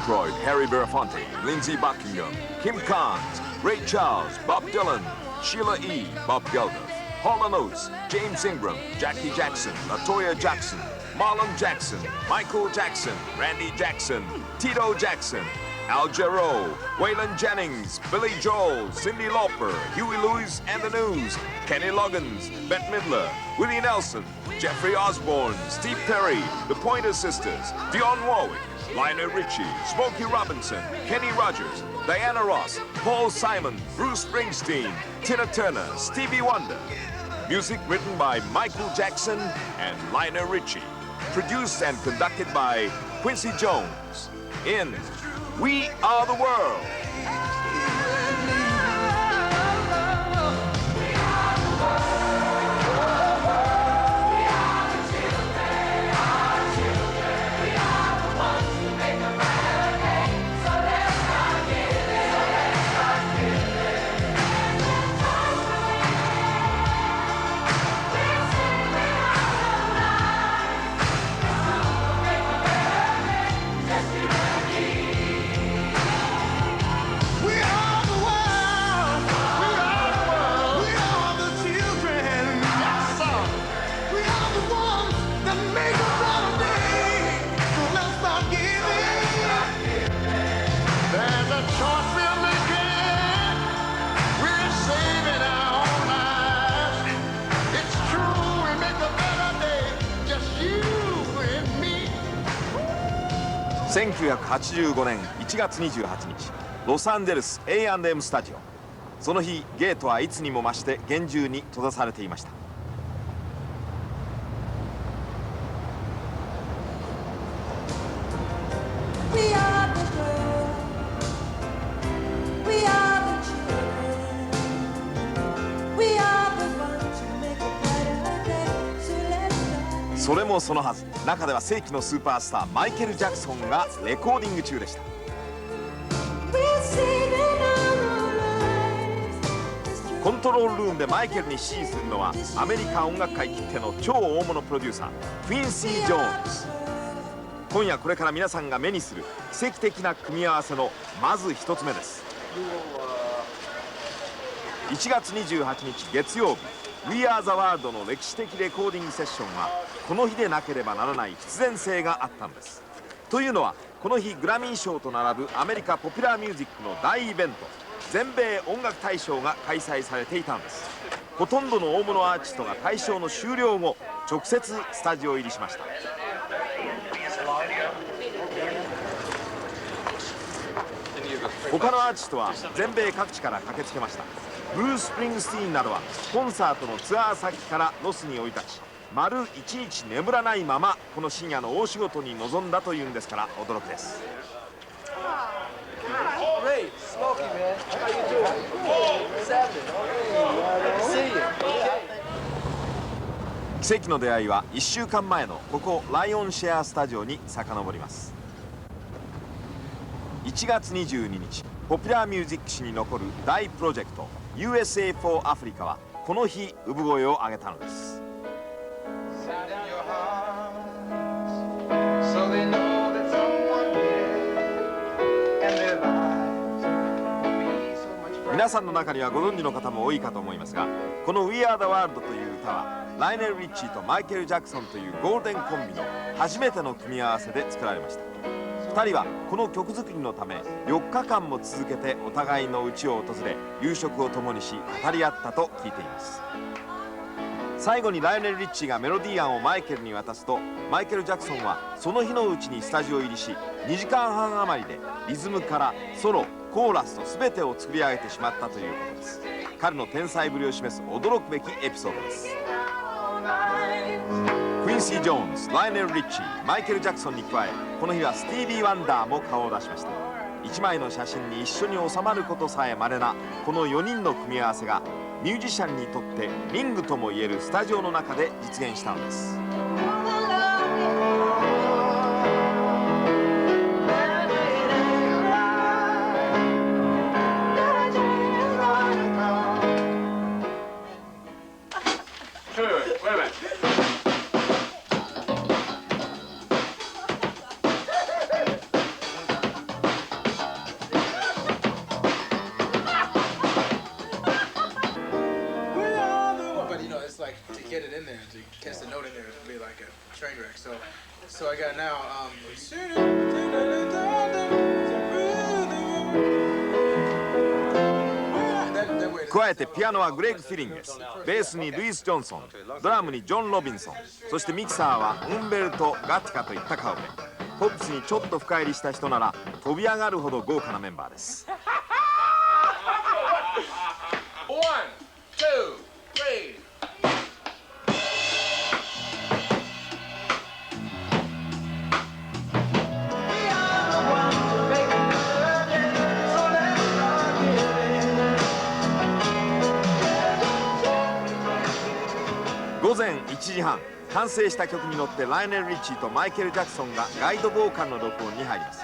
Aykroyd, Harry Belafonte, Lindsey Buckingham, Kim Carnes, Ray Charles, Bob Dylan, Sheila E., Bob Geldof, Hall & Oates, James Ingram, Jackie Jackson, LaToya Jackson, Marlon Jackson, Michael Jackson, Randy Jackson, Tito Jackson, Al Jarreau, Waylon Jennings, Billy Joel, Cyndi Lauper, Huey Lewis and the News, Kenny Loggins, Bette Midler, Willie Nelson, Jeffrey Osborne, Steve Perry, The Pointer Sisters, Dionne Warwick, Lionel Richie, Smokey Robinson, Kenny Rogers, Diana Ross, Paul Simon, Bruce Springsteen, Tina Turner, Stevie Wonder. Music written by Michael Jackson and Lionel Richie. Produced and conducted by Quincy Jones. In We Are the World.1985年1月28日、ロサンゼルス A&M スタジオ。その日、ゲートはいつにも増して厳重に閉ざされていました。それもそのはず、中では世紀のスーパースターマイケル・ジャクソンがレコーディング中でした。コントロールルームでマイケルに指示するのはアメリカ音楽界きっての超大物プロデューサークインシー・ジョーンズ。今夜これから皆さんが目にする奇跡的な組み合わせのまず一つ目です。1月28日月曜日、We Are the World の歴史的レコーディングセッションはこの日でなければならない必然性があったのです。というのは、この日グラミー賞と並ぶアメリカポピュラーミュージックの大イベント、全米音楽大賞が開催されていたんです。ほとんどの大物アーティストが大賞の終了後直接スタジオ入りしました。他のアーティストは全米各地から駆けつけました。ブルース・スプリングスティーンなどはコンサートのツアー先からロスに降り立ち、丸一日眠らないままこの深夜の大仕事に臨んだというんですから驚きです。奇跡の出会いは1週間前のここライオンシェアスタジオに遡ります。1月22日、ポピュラーミュージック史に残る大プロジェクト USA for Africa はこの日産声を上げたのです。皆さんの中にはご存知の方も多いかと思いますが、この We Are the World という歌はライネル・リッチーとマイケル・ジャクソンというゴールデンコンビの初めての組み合わせで作られました。2人はこの曲作りのため4日間も続けてお互いの家を訪れ、夕食を共にし語り合ったと聞いています。最後にライネル・リッチーがメロディー案をマイケルに渡すと、マイケル・ジャクソンはその日のうちにスタジオ入りし、2時間半余りでリズムからソロ、コーラスと全てを作り上げてしまったということです。彼の天才ぶりを示す驚くべきエピソードです。クインシー・ジョーンズ、ライネル・リッチー、マイケル・ジャクソンに加え、この日はスティービー・ワンダーも顔を出しました。1枚の写真に一緒に収まることさえ稀なこの4人の組み合わせがミュージシャンにとってリングともいえるスタジオの中で実現したのです。train wreck. So I got now. 加えてピアノはグレッグ・フィリンゲス、ベースにルイス・ジョンソン、ドラムにジョン・ロビンソン、そしてミキサーはウンベルト・ガティカといった顔ぶれ。ポップスにちょっと深入りした人なら飛び上がるほど豪華なメンバーです。午前1時半、完成した曲に乗ってライネル・リッチーとマイケル・ジャクソンがガイドボーカルの録音に入ります。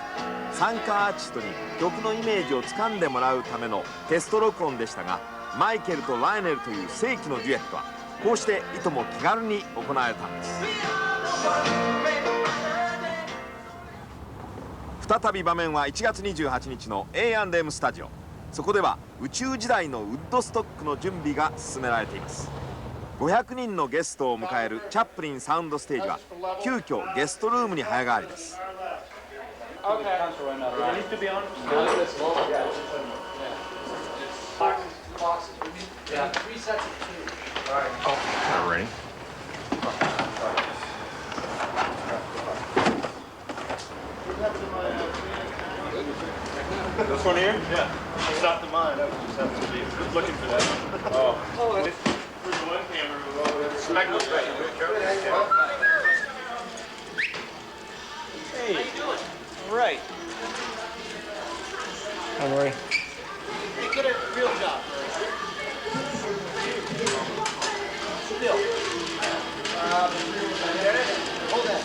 参加アーティストに曲のイメージをつかんでもらうためのテスト録音でしたが、マイケルとライネルという世紀のデュエットはこうしていとも気軽に行われたんです。再び場面は1月28日の A&M スタジオ。そこでは宇宙時代のウッドストックの準備が進められています。500人のゲストを迎えるチャップリンサウンドステージは急遽ゲストルームに早変わりです。This one here? Yeah. It's not the mine. I was just have to be looking for that. Oh. Where's the one camera? Hey. How you doing? All right. Don't worry. Hey, get a real job. Still. Hold that.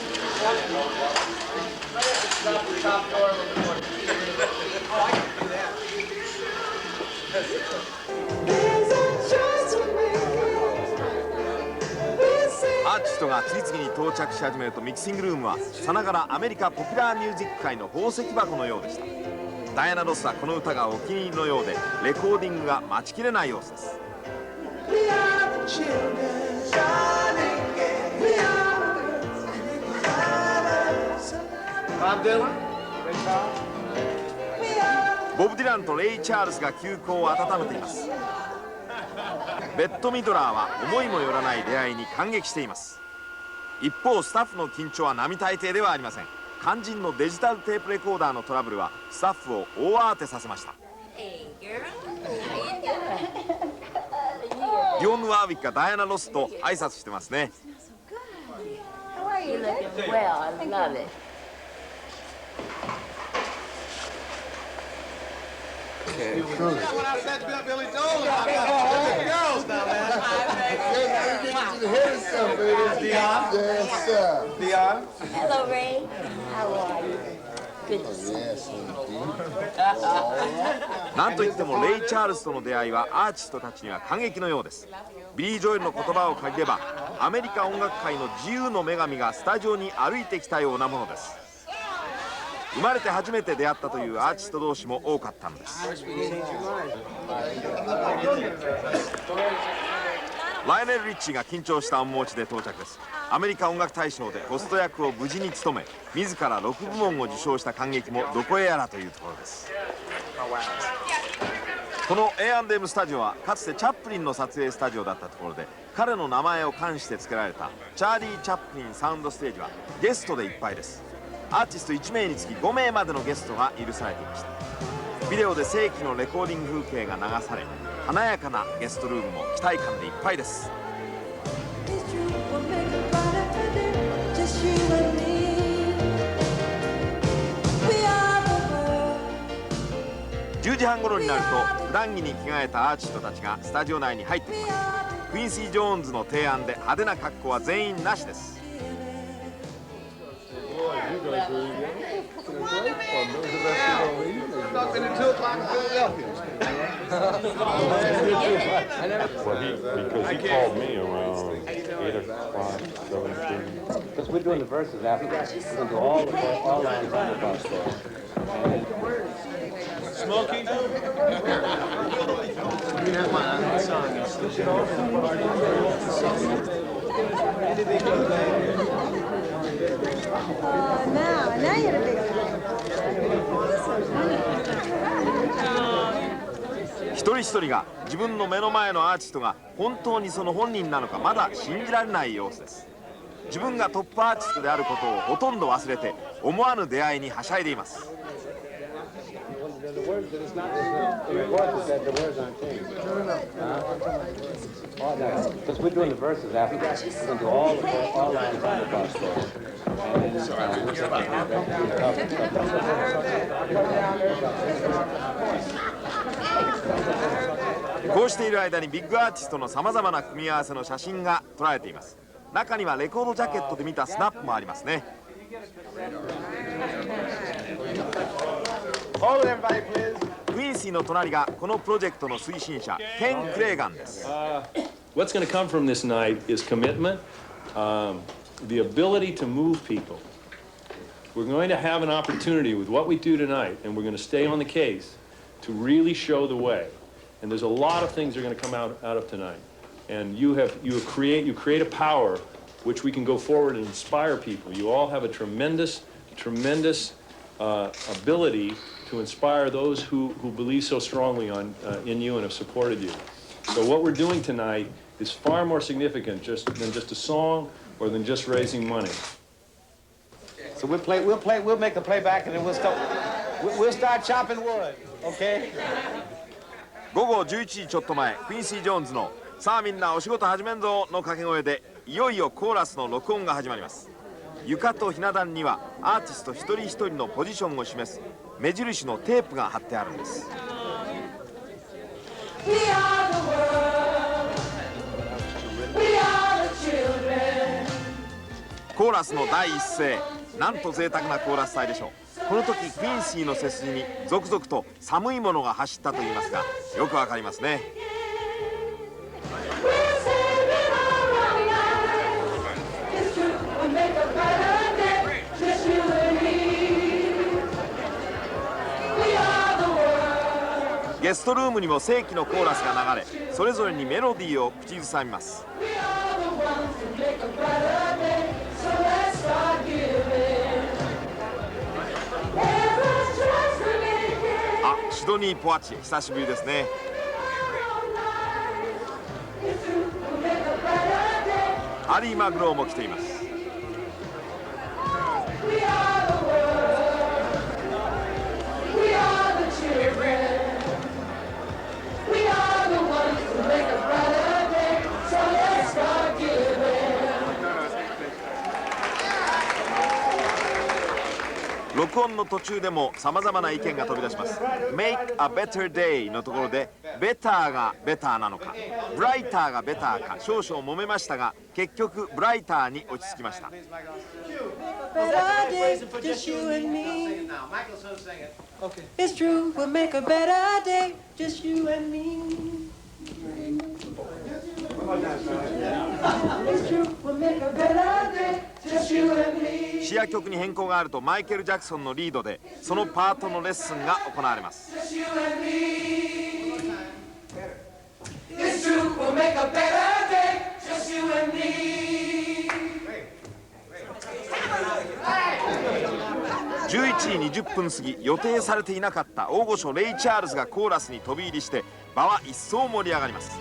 Stop the top door a little bit more. Oh, I can do that. アーティストが次々に到着し始めるとミキシングルームはさながらアメリカポピュラーミュージック界の宝石箱のようでした。ダイアナ・ロスはこの歌がお気に入りのようでレコーディングが待ちきれない様子です。ボブ・ディランとレイ・チャールズが旧交を温めています。ベッド・ミドラーは思いもよらない出会いに感激しています。一方スタッフの緊張は並大抵ではありません。肝心のデジタルテープレコーダーのトラブルはスタッフを大慌てさせました。ディオンヌ・ワーウィックがダイアナ・ロスと挨拶してますね。When I said Billy Joel, girls now, man. Let me get you the heavy stuff, baby. Dion. Yes, sir. Dion. Hello, Ray. How are you? Good to see you. Yes, indeed. なんといってもレイ・チャールズとの出会いはアーティストたちには感激のようです。ビリー・ジョエルの言葉を借りればアメリカ音楽界の自由の女神がスタジオに歩いてきたようなものです。生まれて初めて出会ったというアーティスト同士も多かったのです。ライネル・リッチーが緊張した面持ちで到着です。アメリカ音楽大賞でホスト役を無事に務め自ら6部門を受賞した感激もどこへやらというところです。この A&M スタジオはかつてチャップリンの撮影スタジオだったところで彼の名前を冠して付けられたチャーリー・チャップリンサウンドステージはゲストでいっぱいです。アーティスト1名につき5名までのゲストが許されていました。ビデオで世紀のレコーディング風景が流され華やかなゲストルームも期待感でいっぱいです。10時半頃になると普段着に着替えたアーティストたちがスタジオ内に入ってきます。クインシー・ジョーンズの提案で派手な格好は全員なしです。Because he called me around 8 o'clock, 7:30. Because we're doing the verses after that. We're going to do all lines on the bus there. Smokey? You have my song. now you're the big guy. 一人一人が自分の目の前のアーティストが本当にその本人なのかまだ信じられない様子です。自分がトップアーティストであることをほとんど忘れて思わぬ出会いにはしゃいでいます。The words that it's not, the report that said the words aren't changed. Because we're doing the verses after that. We're going to do all lines on the cross there. And then こうしている間にビッグアーティストのさまざまな組み合わせの写真が撮られています。中にはレコードジャケットで見たスナップもありますね。クインシーの隣がこのプロジェクトの推進者ケン・クレーガンです。What's going to come from this night is commitment, the ability to move people. We're going to have an opportunity with what we do tonight, and we're going to stay on the case to really show the way. And there's a lot of things that are going to come out of tonight. And you create a power which we can go forward and inspire people. You all have a tremendous ability to inspire those who believe so strongly in you and have supported you. So what we're doing tonight is far more significant than just a song or than just raising money. so we'll make the playback and then we'll start chopping wood, okay? 午後11時ちょっと前、クインシー・ジョーンズの「さあみんなお仕事始めんぞ」の掛け声でいよいよコーラスの録音が始まります。床とひな壇にはアーティスト一人一人のポジションを示す目印のテープが貼ってあるんです。コーラスの第一声、なんと贅沢なコーラス隊でしょう。この時クインシーの背筋に続々と寒いものが走ったといいますが、よくわかりますね。ゲストルームにも正規のコーラスが流れ、それぞれにメロディーを口ずさみます。あ、シドニー・ポワチ、久しぶりですね。ハリー・マグローも来ています。録音の途中でもさまざまな意見が飛び出します。 Make a better day のところでベターがベターなのかブライターがベターか少々揉めましたが、結局ブライターに落ち着きました。It's true, we'll make a better day, just you and me. It's true, we'll make a better day, just you and me. シア曲に変更があるとマイケル・ジャクソンのリードでそのパートのレッスンが行われます。Just you and me. It's true, we'll make a better day, just you and me. 11時20分過ぎ、予定されていなかった大御所レイ・チャールズがコーラスに飛び入りして場は一層盛り上がります。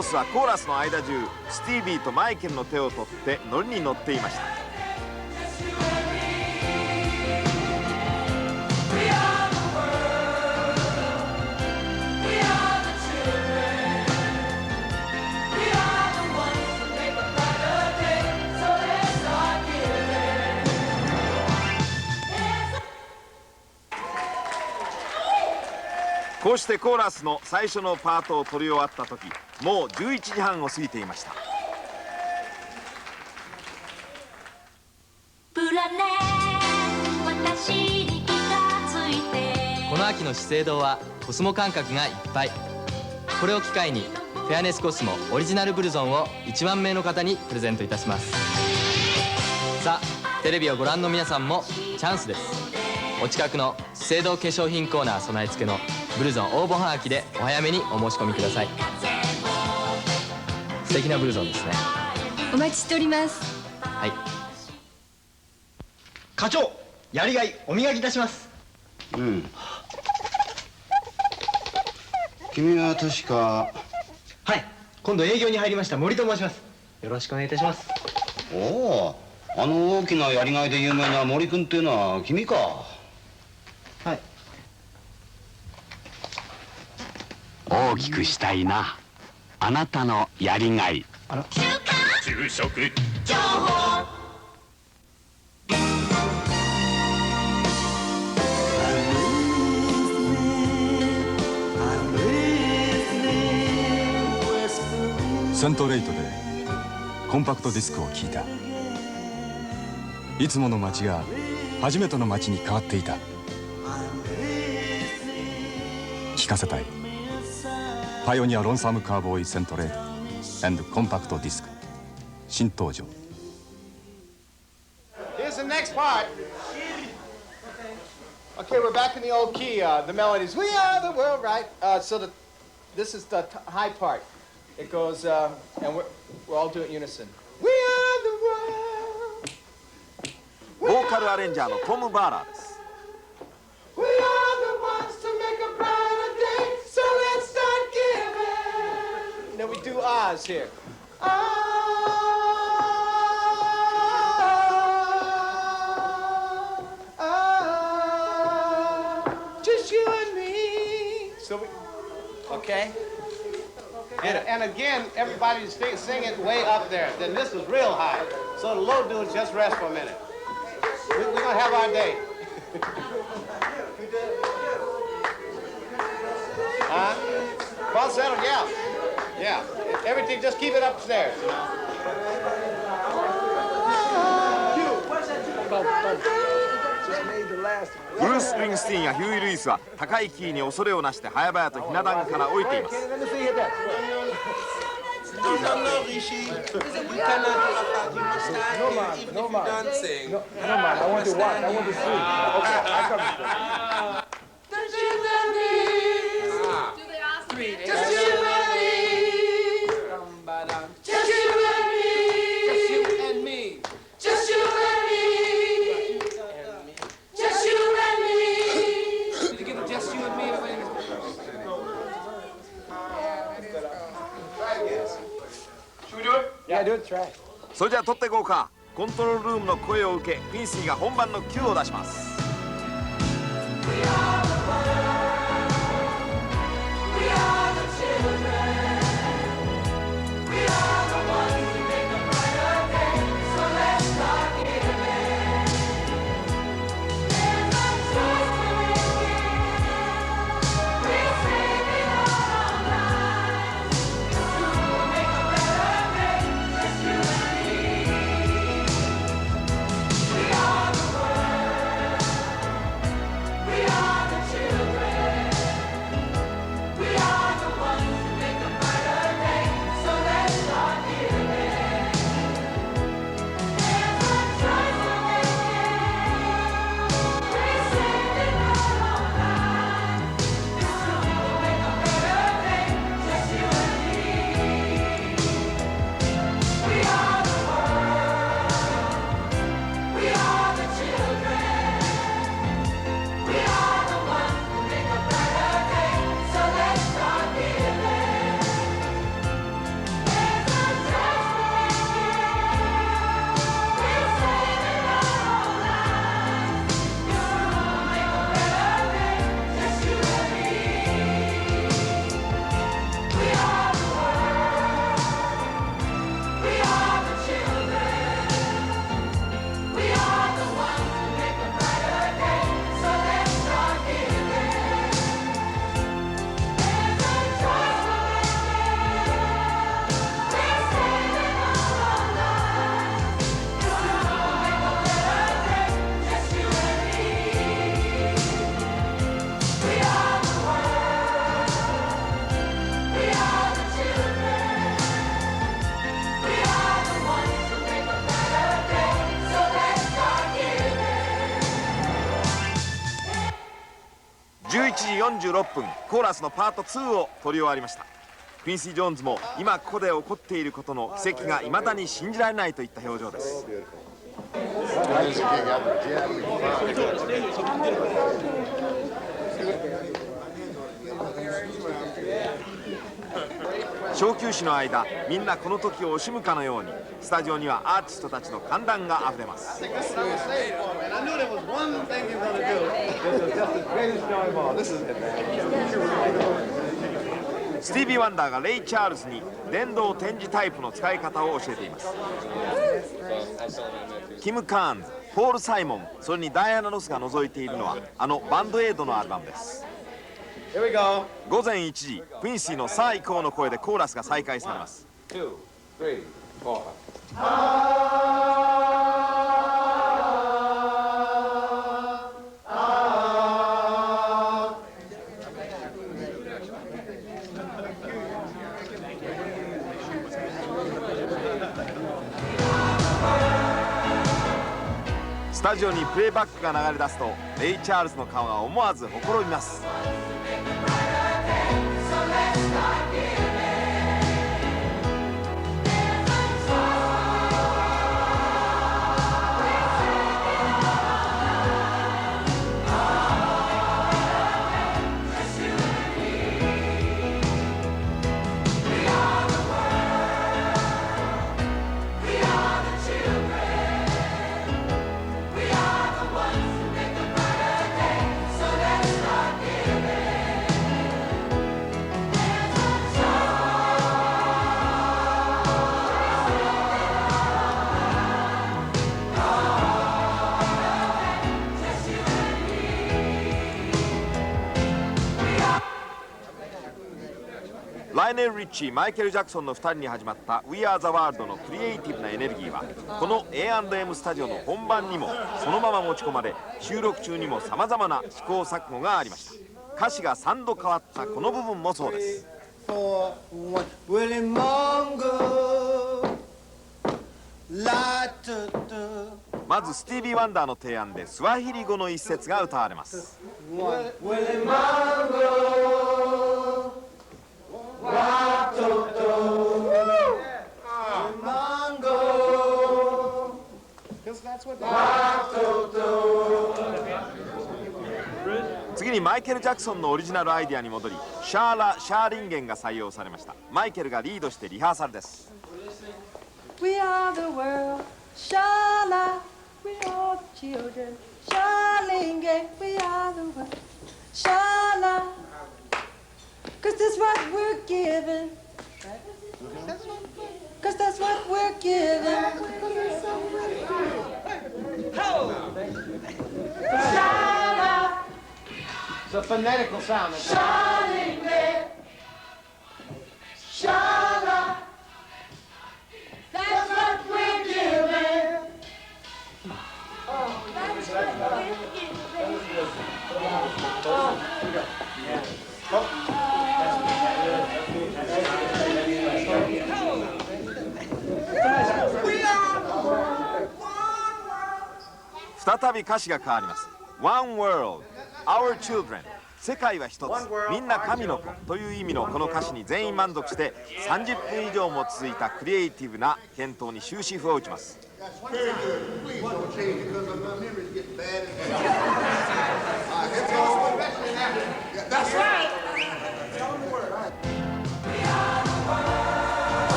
ロスはコーラスの間中スティービーとマイケルの手を取ってノリに乗っていました。こうしてコーラスの最初のパートを取り終わった時、もう11時半を過ぎていました。この秋の資生堂はコスモ感覚がいっぱい。これを機会にフェアネスコスモオリジナルブルゾンを1万名の方にプレゼントいたします。さあテレビをご覧の皆さんもチャンスです。お近くの資生堂化粧品コーナー備え付けのブルゾン応募はがきでお早めにお申し込みください。素敵なブルゾンですね。お待ちしております。はい。課長、やりがいお磨きいたします。うん。君は確か。はい、今度営業に入りました森と申します。よろしくお願いいたします。おお、あの大きなやりがいで有名な森君っていうのは君か。はい。大きくしたいな、あなたのやりがい。昼食情報。セントレイトでコンパクトディスクを聴いた。いつもの街が初めての街に変わっていた。聴かせたい。パイオニアロンサムカーボーイセントレイト and コンパクトディスク新登場。 Here's the next part. Okay, we're back in the old key. The melodies. We are the world, right? This is the high part. It goes, and we're all doing unison. We are the world. ボーカルアレンジャーのトム・バーラーです。 We are the ones to make a brighter day, so let's start giving. Then we do Oz here. Just you and me. So we, okay? And again, everybody's singing way up there. Then this was real high. So the low dudes just rest for a minute. We're gonna have our day. Huh? Falsetto, yeah. Yeah. Everything, just keep it upstairs. ブルース・スプリングスティーンやヒューイ・ルイスは高いキーに恐れをなして早々とひな壇から降りています。 No, man. I want to watch. I want to see. Okay, I come. Just you and me. Just you and me. Just you and me. Just you and me. Just you and me. Did you get the just you and me? Should we do it? Yeah, do it. Try. それじゃあ取っていこうか。コントロールルームの声を受け、クインシーが本番の Q を出します。 We are the 時46分コーラスのパート2を取り終わりました。クインシー・ジョーンズも今ここで起こっていることの奇跡が未だに信じられないといった表情です。小休止の間、みんなこの時を惜しむかのようにスタジオにはアーティストたちの歓談があふれます。スティービー・ワンダーがレイ・チャールズに電動展示タイプの使い方を教えています。キム・カーンズ、ポール・サイモン、それにダイアナ・ロスが覗いているのはあのバンドエイドのアルバムです。午前1時、クインシーのさあ行こうの声でコーラスが再開されます。スタジオにプレイバックが流れ出すとレイ・チャールズの顔が思わずほころびます。ライネル・リッチー、マイケル・ジャクソンの2人に始まった「We Are the World」のクリエイティブなエネルギーはこの A&M スタジオの本番にもそのまま持ち込まれ、収録中にもさまざまな試行錯誤がありました。歌詞が3度変わったこの部分もそうです。まずスティービー・ワンダーの提案でスワヒリ語の一節が歌われます。次にマイケル・ジャクソンのオリジナルアイデアに戻り、シャーラ・シャーリンゲンが採用されました。マイケルがリードしてリハーサルです。We are the world, Shala, we are the children, Shalinge, we are the world, Shala, 'cause that's what we're given, 'cause that's what we're given, Shala, It's a phonetical sound. Shalinge, Shala, that's what we're given. Oh, that's what we're given. We are the world. 再び歌詞が変わります。One world, our children. 世界は一つ、みんな神の子という意味のこの歌詞に全員満足して30分以上も続いたクリエイティブな検討に終止符を打ちます。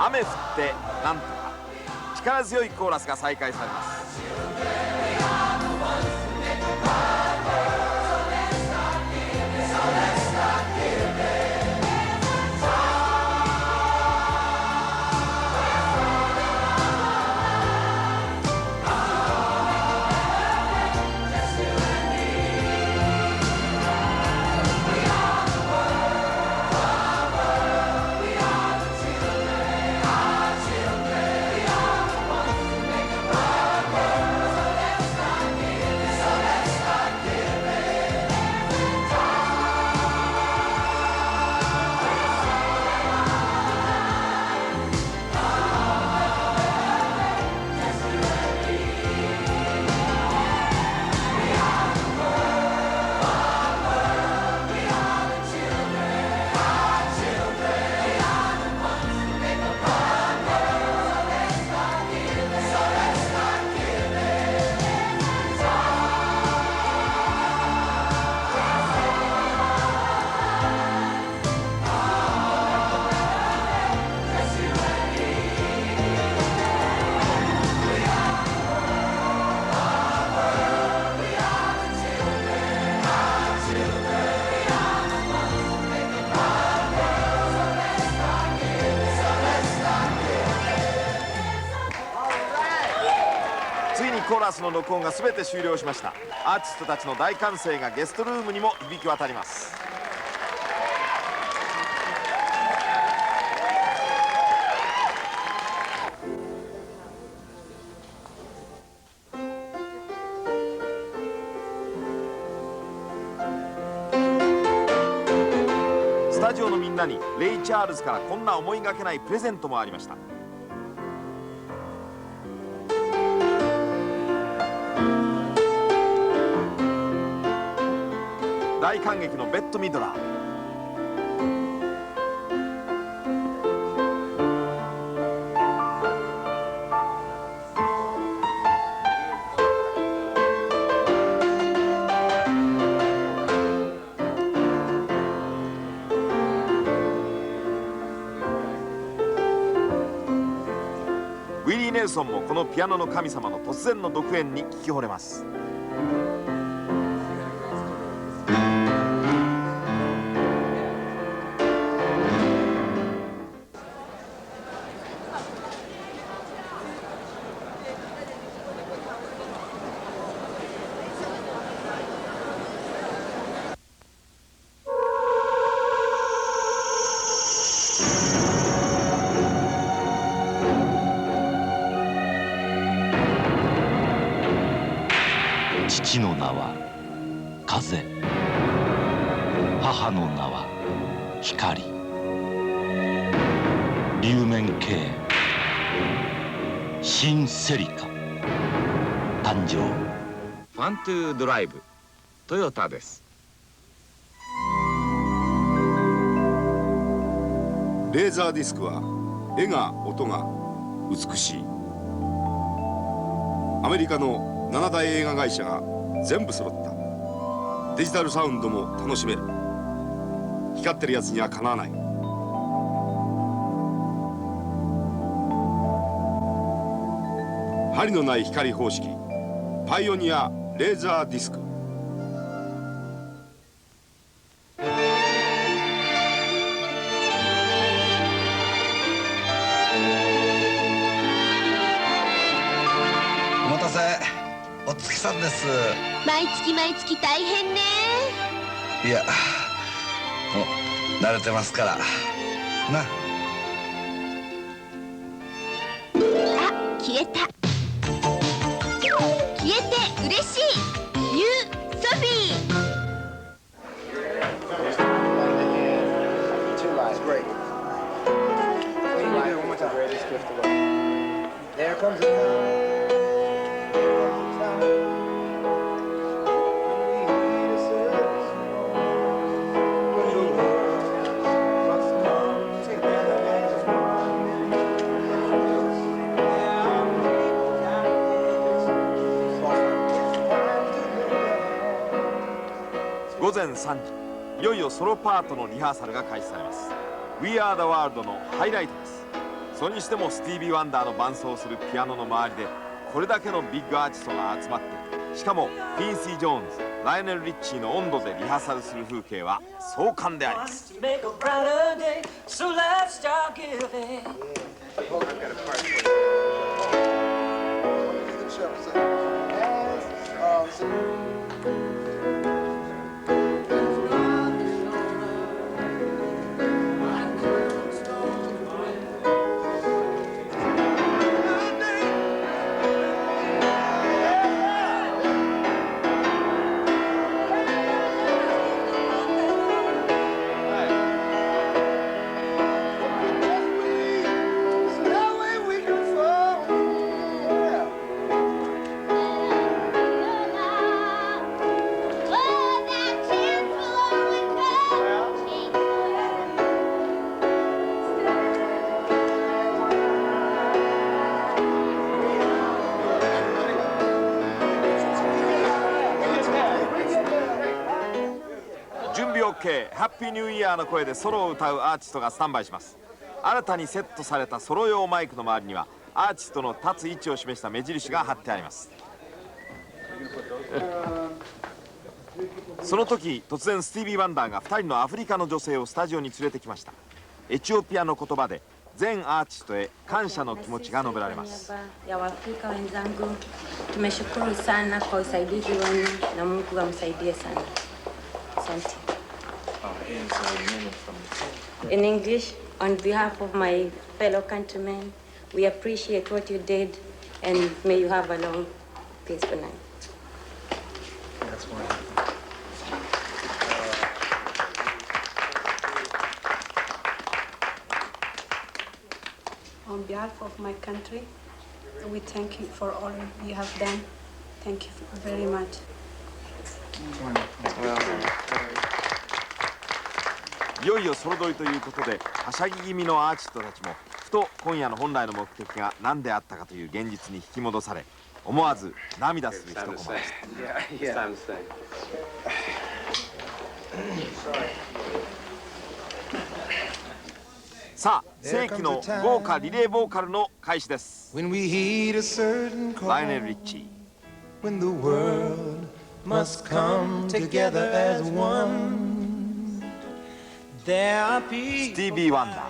雨降ってなんとか力強いコーラスが再開されます。スの録音が全て終了しました。アーティストたちの大歓声がゲストルームにも響き渡ります。スタジオのみんなにレイ・チャールズからこんな思いがけないプレゼントもありました。大感激のベッド・ミドラー。ウィリー・ネルソンもこのピアノの神様の突然の独演に聞き惚れます。父の名は風、母の名は光、流面系新セリカ誕生。ファントゥードライブトヨタです。レーザーディスクは絵が音が美しい。アメリカの7大映画会社が全部揃った。デジタルサウンドも楽しめる。光ってるやつにはかなわない。針のない光方式、パイオニアレーザーディスク。お待たせ、お月さんです。毎月大変ね。いや、もう慣れてますからな。あ、消えた。消えて嬉しいニューソフィー。There comes the午前3時、いよいよソロパートのリハーサルが開始されます。 We Are the World のハイライトです。それにしてもスティービー・ワンダーの伴奏するピアノの周りでこれだけのビッグアーティストが集まって、しかもフィンシー・ジョーンズ、ライオネル・リッチーの温度でリハーサルする風景は壮観であります。ハッピーニューイヤーの声でソロを歌うアーティストがスタンバイします。新たにセットされたソロ用マイクの周りにはアーティストの立つ位置を示した目印が貼ってあります。その時突然スティービー・ワンダーが2人のアフリカの女性をスタジオに連れてきました。エチオピアの言葉で全アーティストへ感謝の気持ちが述べられます。Tumeshukuru sana kwa usaidizi wenu na Mungu amsaidie sana. Asante. In English, on behalf of my fellow countrymen, we appreciate what you did and may you have a long, peaceful night. That's wonderful. On behalf of my country, we thank you for all you have done. Thank you very much.いよいよ総取りということで、はしゃぎ気味のアーティストたちもふと今夜の本来の目的が何であったかという現実に引き戻され、思わず涙する一コマでした。さあ、世紀の豪華リレーボーカルの開始です。ライネル・リッチー。When the world must come together as one, there are people スティービー・ワンダー、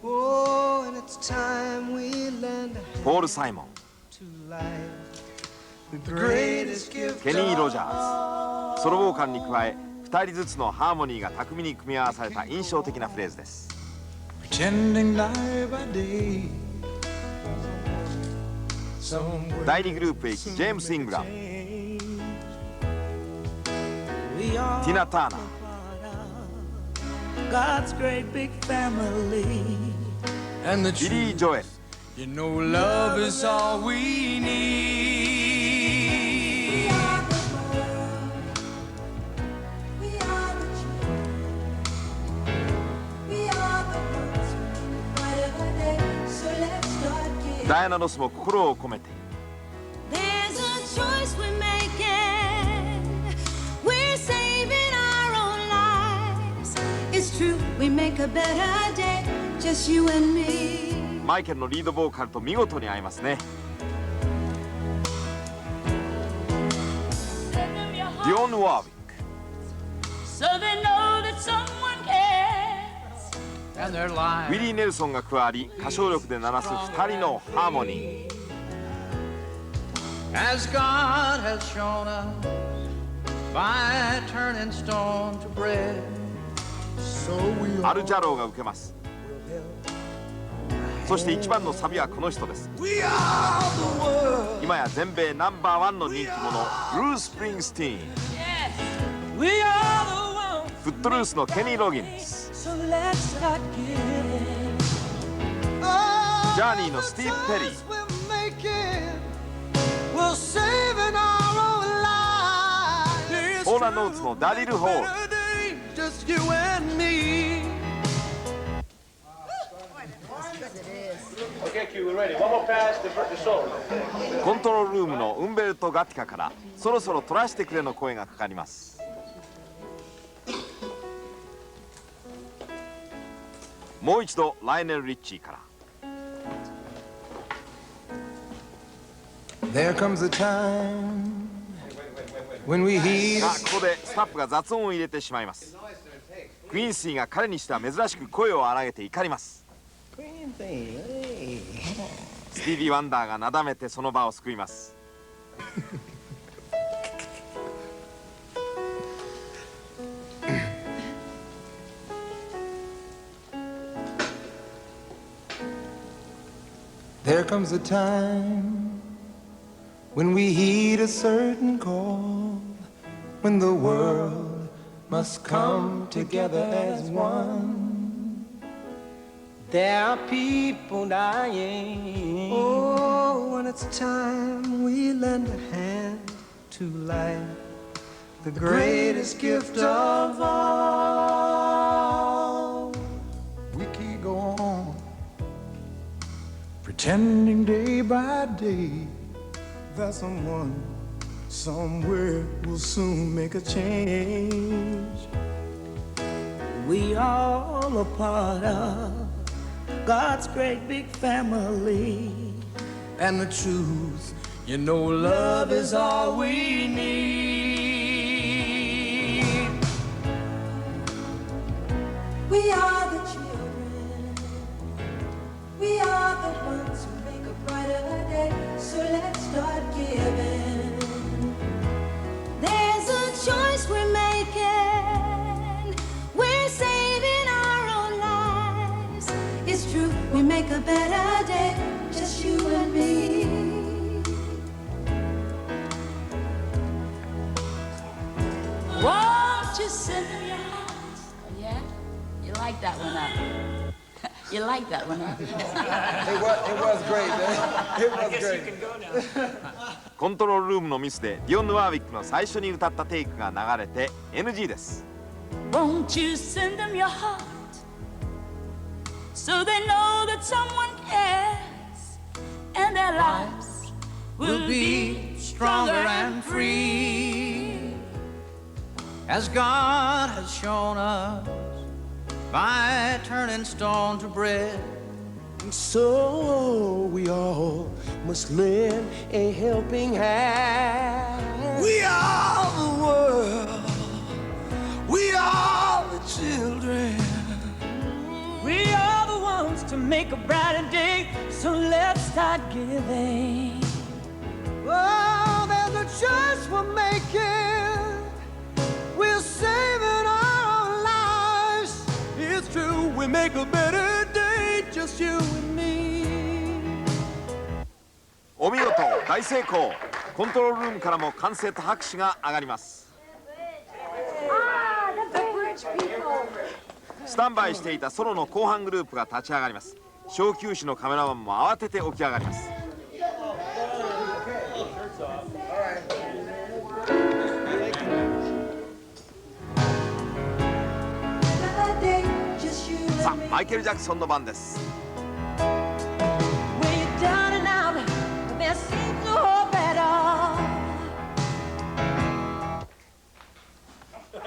oh, and it's time we lend a hand ポール・サイモン、 to life. The greatest gift ケニー・ロジャーズ。ソロボーカルに加え2人ずつのハーモニーが巧みに組み合わされた印象的なフレーズです。 pretending day by day. 第2グループへ行きジェームス・イングラム、ティナ・ターナー、 God's great big family and the ビリー・ジョエル、 you know love is all we need. We are the children. We are the ones who fight every day. So let's start giving. ダイアナ・ロスも心を込めて There's a choice we're making. We're saving our own lives. It's true, we make a better day. Just you and me. マイケルのリードボーカルと見事に合いますね。ディオン・ワービック、 So they know that someone cares. And their ウ lives. ィリー・ネルソンが加わり歌唱力で鳴らす2人のハーモニー。 As God has shown us by turning stone to bread. So we アル・ジャローが受けます。そして一番のサビはこの人です。 We are the world. 今や全米ナンバーワンの人気者ブルース・スプリングスティーン、 We are the ones. フットルースのケニー・ロギンス、 So let's start giving. ジャーニーのスティーブ・ペリー、 We're making. We're saving our own lives. ポーラ・ノーツのダリル・ホール、 Just you and me. Okay, Q, we're ready. One more pass to the solo. コントロールルームのウンベルト・ガティカからそろそろ取らせてくれの声がかかります。もう一度ライネル・リッチーから。 There comes a time when we hear. さあ、ここでスタッフが雑音を入れてしまいます。クイーンシーが彼にしては珍しく声を荒げて怒ります。スティービー・ワンダーがなだめてその場を救います。There comes a time when we heed a certain call, when the world must come together as one. There are people dying. Oh, when it's time we lend a hand to life, the greatest gift of all. We keep going on, pretending day by day that someone somewhere will soon make a change. We all a part of God's great big family. And the truth, you know, love is all we need. We are the children. We are the ones who make a brighter day. So let's start giving. make a better day, just you and me. Won't you send them your heart? Oh, yeah? You like that one, huh? You like that one, huh? It was great, man. It was great. コントロールルームのミスでディオン・ヌワーウィックの最初に歌ったテイクが流れて NG です。 Won't you send them your heart so they know that someone cares and their lives will be stronger and free as God has shown us by turning stone to bread. And so we all must lend a helping hand. We are the world. We are the children. We are the ones to make a brighter day, so let's start giving. Oh, there's a choice we're making. We're saving our own lives. It's true, we make a better day, just you and me. お見事、大成功。コントロールルームからも歓声と拍手が上がります。スタンバイしていたソロの後半グループが立ち上がります。小休止のカメラマンも慌てて起き上がります。さあ、マイケル・ジャクソンの番です。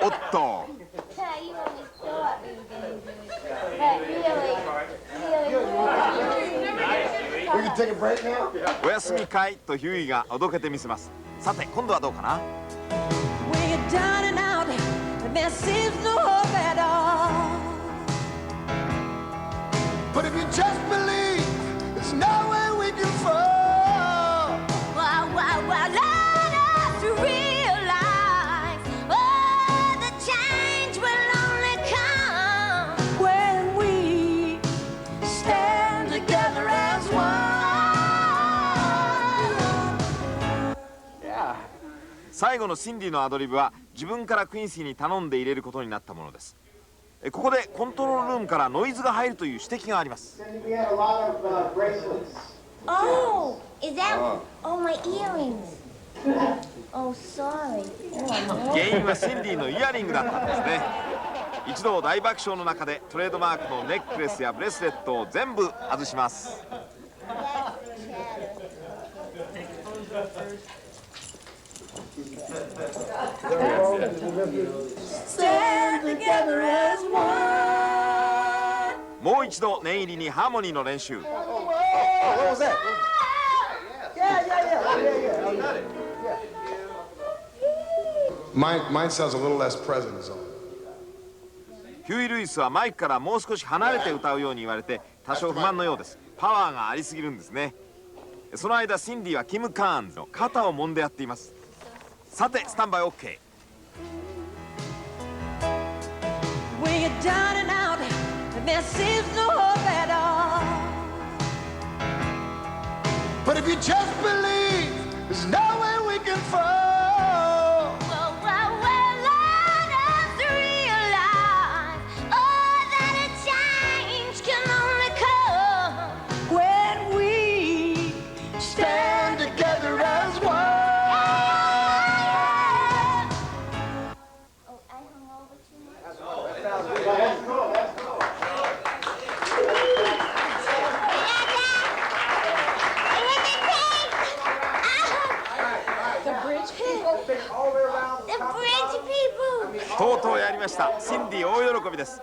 おっと。お休みかいとヒューイがおどけてみせます。さて、今度はどうかな。But if you just believe, there's no way we can fall. Let us realize, oh, the change will only come when we stand together as one. 最後のシンディのアドリブは自分からクインシーに頼んで入れることになったものです。ここでコントロールルームからノイズが入るという指摘があります。Oh, is that? Oh, my earrings. Oh, sorry. 原因はシンディのイヤリングだったんですね。一度大爆笑の中でトレードマークのネックレスやブレスレットを全部外します。もう一度念入りにハーモニーの練習。Mine sounds a little less present is all. ヒューイ・ルイスはマイクからもう少し離れて歌うように言われて多少不満のようです。パワーがありすぎるんですね。その間シンディはキム・カーンズの肩を揉んでやっています。さてスタンバイ OK。 But if you just believe, there's no way we can fall. Let us realize, oh, that a change can only come when we Stand together as one. Oh, I hung over too much. The bridge people. The bridge people. とうとうやりました。シンディ大喜びです。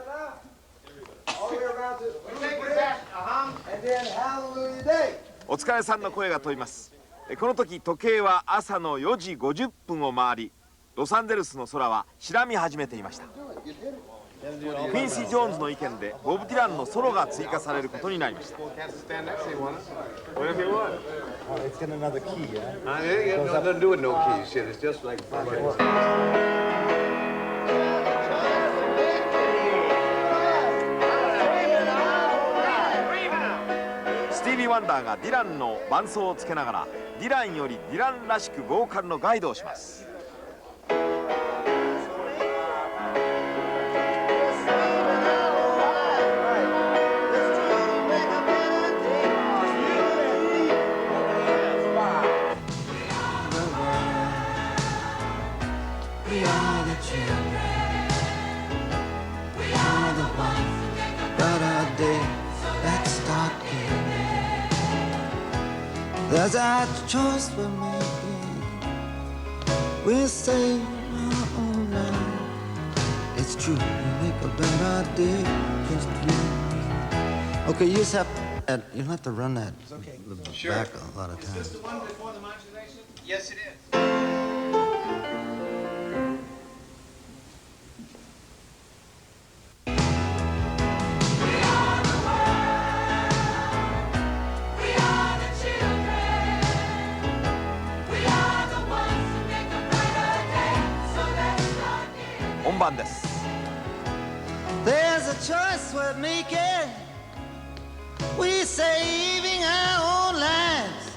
お疲れさんの声が飛びます。この時時計は朝の4時50分を回り、ロサンゼルスの空は白み始めていました。クインシー・ジョーンズの意見でボブ・ディランのソロが追加されることになりました。It's got another key, yeah? It has nothing to do with no keys, shit. It's just like... ビー・ワンダーがディランの伴奏をつけながらディランよりディランらしくボーカルのガイドをします。There's a choice we're making. We're saving our own life. It's true, we make a better day. Just you. Okay, you just have you'll have to run that back a lot of times. Is this the one before the modulation? Yes, it is. There's a choice we're making. We're saving our own lives.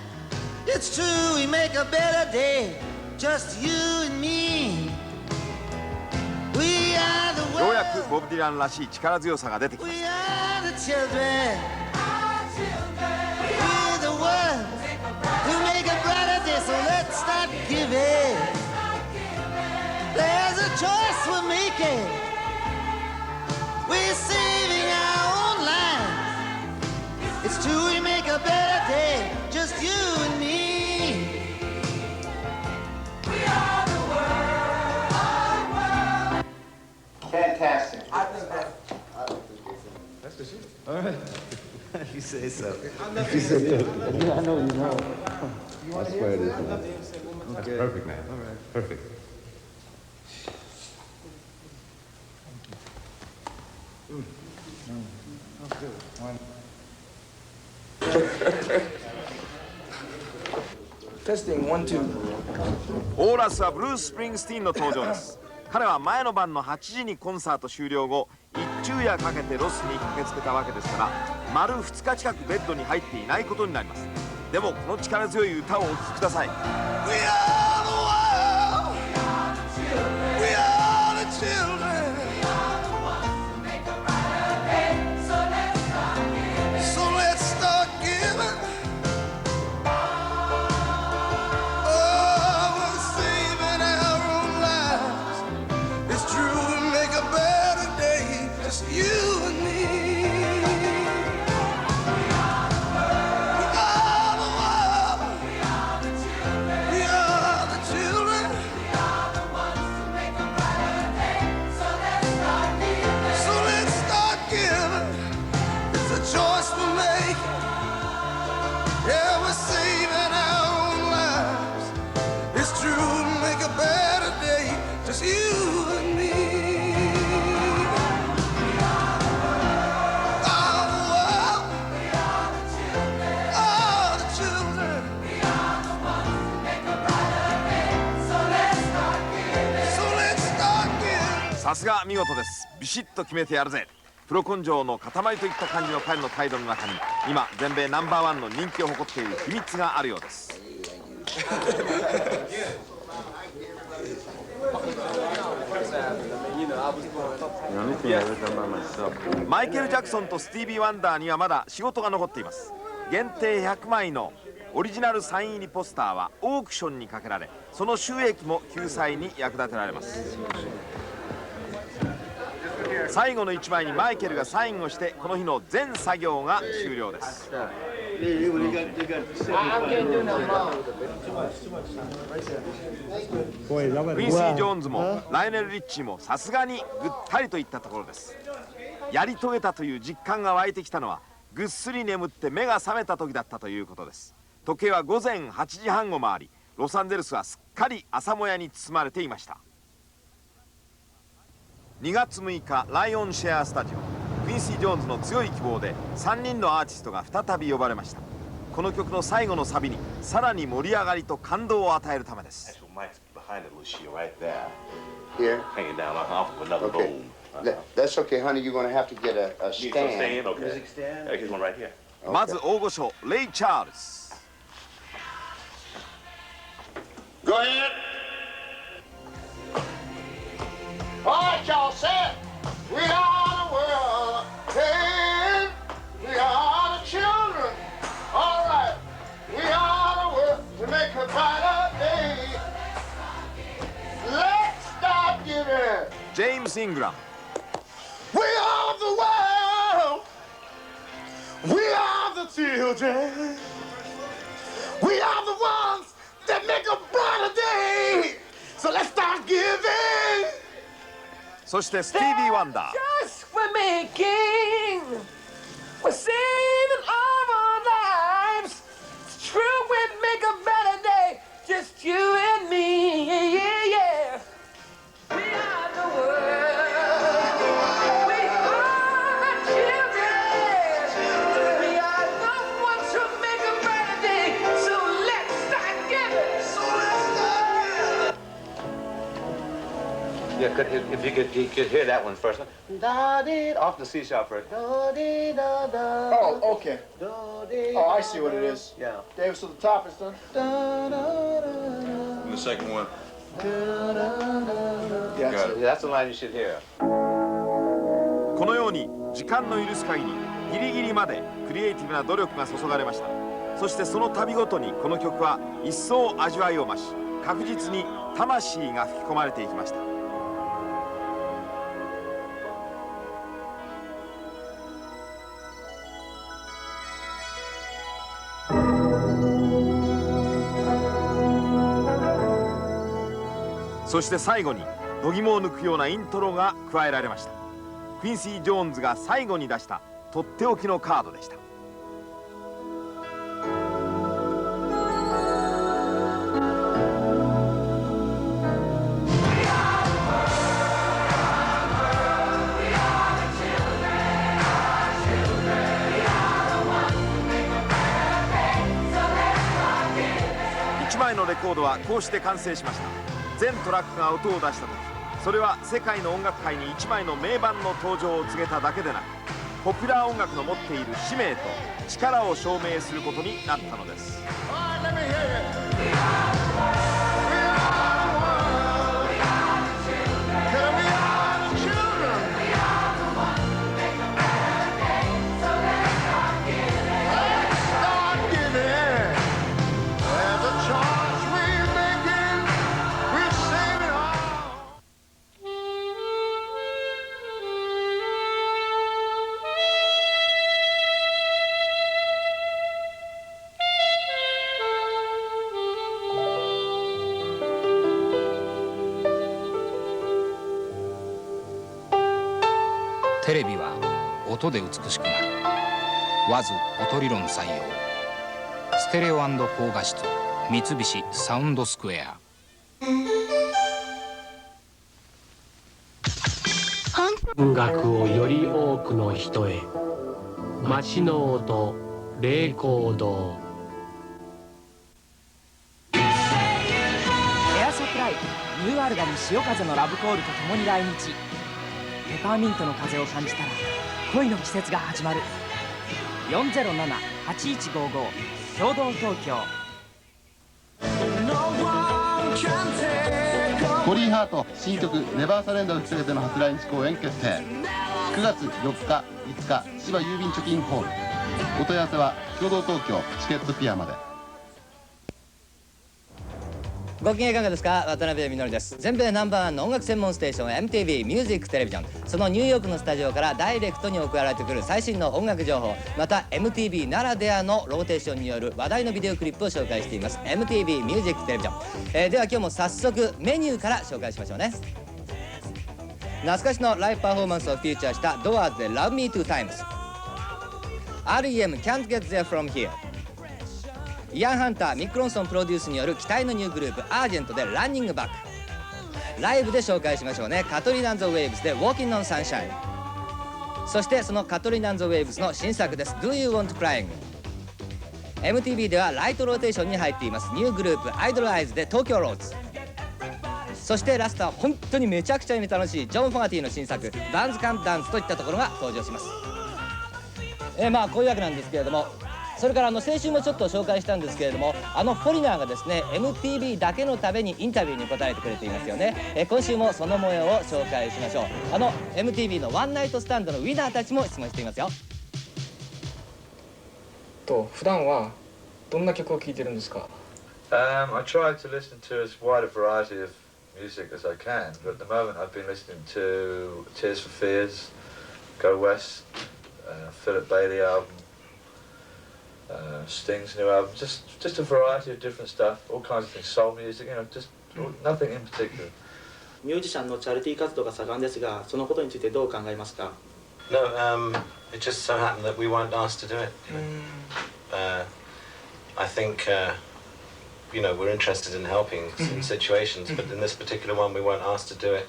It's true, we make a better day. Just you and me. We are the world. ようやくボブ・ディランらしい力強さが出てきました。 We are the children. We're the ones who make a brighter day. So let's start giving. There's a choice we're making. We're saving our own lives. It's true, we make a better day. Just you and me. We are the world. Fantastic. I think that's the shit. All right. You say so. You said that. Yeah, I know you know. I swear it is, man. That's perfect, man. All right. Perfect. Testing 1, 2. オーラスはブルース・スプリングスティーンの登場です。彼は前の晩の8時にコンサート終了後、一昼夜かけてロスに駆けつけたわけですから、丸2日近くベッドに入っていないことになります。でもこの力強い歌をお聴きください。 We are the world. We are the children. So let's start giving. Oh, we're saving our own lives. It's true, we make a better day. Just you and me. We are the world. We are the children. So let's start giving. It's a choice we make. Yeah, we're saving our own lives. It's true, we make a better day. Just you and me. All the world. All the children. So let's start giving. さすが見事です。ビシッと決めてやるぜ。プロ根性の塊といった感じの彼の態度の中に、今全米ナンバーワンの人気を誇っている秘密があるようです。マイケル・ジャクソンとスティービー・ワンダーにはまだ仕事が残っています。限定100枚のオリジナルサイン入りポスターはオークションにかけられ、その収益も救済に役立てられます。最後の1枚にマイケルがサインをして、この日の全作業が終了です。クインシー・ジョーンズもライネル・リッチーもさすがにぐったりといったところです。やり遂げたという実感が湧いてきたのは、ぐっすり眠って目が覚めた時だったということです。時計は午前8時半を回り、ロサンゼルスはすっかり朝もやに包まれていました。2月6日、ライオンシェアスタジオ。クインシー・ジョーンズの強い希望で3人のアーティストが再び呼ばれました。この曲の最後のサビにさらに盛り上がりと感動を与えるためです。Here? Hanging down off of another Okay. bowl. That's okay, honey. You're going to have to get a stand. Stand? Okay. Music stand? Here's one right here. まず大御所レイ・チャールズ。Go ahead. All right, y'all set. We are the world. Hey, we are the children. All right. We are the world to make a brighter day. Let's start giving. ジェームス・イングラム。We are the world. We are the children. We are the ones that make a brighter day. So let's start giving. そしてスティービー・ワンダー。Just we're making, we're saving all our lives. It's true, we'd make a better day. Just you and me, yeah, yeah, yeah. We are the world. We are the children. We are the ones who make a better day. So let's start giving. So let's start. Yeah, if you could hear that one first. Da dee off the C sharp first. Da dee da da. Oh, okay. Oh, I see what it is. Yeah. David, so the top is done. Da, da, da, And the second one. Yeah, that's the line you should hear. このように時間の許す限りギリギリまでクリエイティブな努力が注がれました。そしてその度ごとにこの曲は一層味わいを増し、確実に魂が吹き込まれていきました。そして最後に度肝を抜くようなイントロが加えられました。クインシー・ジョーンズが最後に出したとっておきのカードでした。1枚のレコードはこうして完成しました。全トラックが音を出した時、それは世界の音楽界に一枚の名盤の登場を告げただけでなく、ポピュラー音楽の持っている使命と力を証明することになったのです。テレビは音で美しくなる。ワズ音理論採用。ステレオ&高画質三菱サウンドスクエア。音楽をより多くの人へ。街の音霊光堂。エアサプライニューアルバム「潮風のラブコール」とともに来日。ペパーミントの風を感じたら恋の季節が始まる。407-8155共同東京。コリー・ハート新曲「ネバーサレンダー」を引き連れての初来日公演決定。9月4日5日千葉郵便貯金ホール。お問い合わせは共同東京チケットピアまで。ご機嫌いかがですか。渡辺実です。全米ナンバーワンの音楽専門ステーション MTV ミュージックテレビジョン、そのニューヨークのスタジオからダイレクトに送られてくる最新の音楽情報、また MTV ならではのローテーションによる話題のビデオクリップを紹介しています MTV ミュージックテレビジョン。では今日も早速メニューから紹介しましょうね。懐かしのライブパフォーマンスをフィーチャーしたドアーズで Love Me Two Times、 REM Can't Get There From Here、イアン・ハンター、ミック・ロンソンプロデュースによる期待のニューグループアージェントでランニングバック。ライブで紹介しましょうね。カトリーナ&ザ・ウェーブスで Walking on Sunshine。そしてそのカトリーナ&ザ・ウェーブスの新作です Do You Want Crying。 MTV ではライトローテーションに入っていますニューグループアイドルアイズで東京ローズ。そしてラストは本当にめちゃくちゃに楽しいジョン・フォガティの新作ダンス・カン・ダンスといったところが登場します。まあこういうわけなんですけれども、それから先週もちょっと紹介したんですけれども、フォリナーがですね MTV だけのためにインタビューに答えてくれていますよね。今週もその模様を紹介しましょう。MTV のワンナイトスタンドのウィナーたちも質問していますよ。普段はどんな曲を聴いてるんですか？ I try to listen to as wide a variety of music as I can, but at the moment I've been listening to Tears for Fears, Go West, Philip Bailey album, Sting's new album, just a variety of different stuff, all kinds of things, soul music, just nothing in particular. ミュージシャンのチャリティー活動が盛んですが、そのことについてどう考えますか？ No, it just so happened that we weren't asked to do it. I think, we're interested in helping in situations, but in this particular one we weren't asked to do it.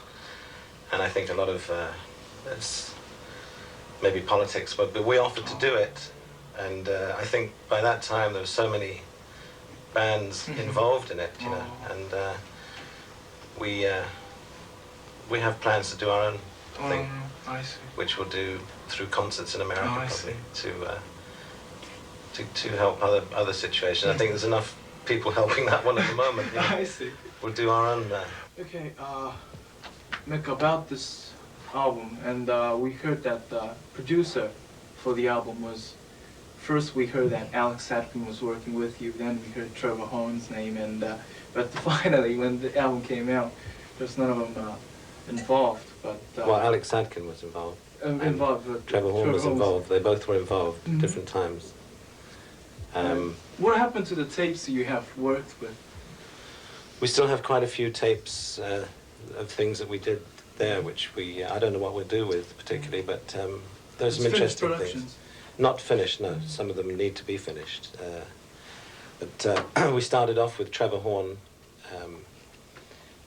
And I think a lot of, it's maybe politics, but we offered to do it. And I think by that time there were so many bands involved in it, and we have plans to do our own thing, which we'll do through concerts in America, probably, to help other situations. I think there's enough people helping that one at the moment. I see. We'll do our own. Okay, Mick, about this album, and we heard that the producer for the album was. First, we heard that Alex Sadkin was working with you. Then we heard Trevor Horn's name, and but finally, when the album came out, there's none of them involved. But well, Alex Sadkin was involved. Trevor Horn was involved. They both were involved at different times. What happened to the tapes you have worked with? We still have quite a few tapes of things that we did there, which I don't know what we'll do with particularly, but there's some interesting things. Not finished, no. Some of them need to be finished. But we started off with Trevor Horn.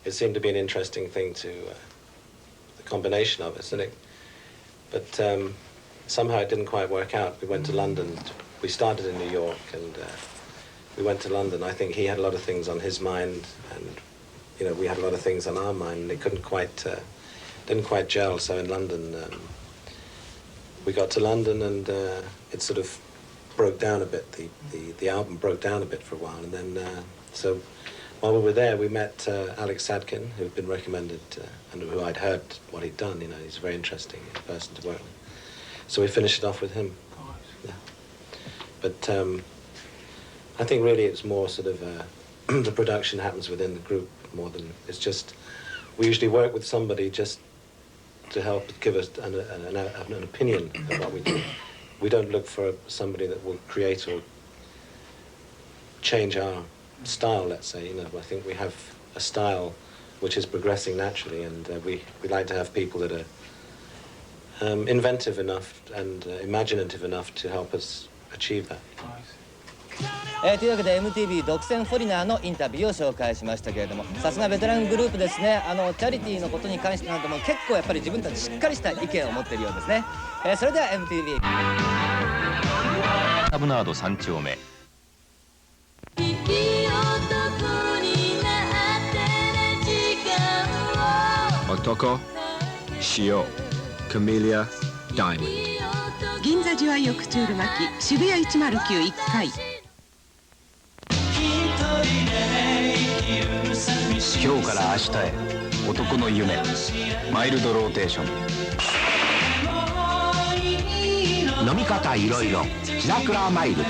It seemed to be an interesting thing the combination of us. But somehow it didn't quite work out. We went to London. We started in New York, and we went to London. I think he had a lot of things on his mind, and we had a lot of things on our mind, and it didn't quite gel. So in London, we got to London, and it sort of broke down a bit. The album broke down a bit for a while, and then so while we were there, we met Alex Sadkin, who had been recommended, and who I'd heard what he'd done. He's a very interesting person to work with. So we finished it off with him. Yeah. But I think really it's more sort of the production happens within the group more than it's just. We usually work with somebody just to help give us an opinion of what we do. We don't look for somebody that will create or change our style, let's say. I think we have a style which is progressing naturally, and we like to have people that are inventive enough and imaginative enough to help us achieve that. というわけで MTV 独占フォリナーのインタビューを紹介しましたけれども、さすがベテラングループですね。チャリティーのことに関してなんても結構やっぱり自分たちしっかりした意見を持っているようですね。それでは MTV タブナード3丁目男塩カメリアダイヤモンド銀座ジュアイオクチュール巻き渋谷1091階今日から明日へ男の夢マイルドローテーション飲み方いろいろ白倉マイルド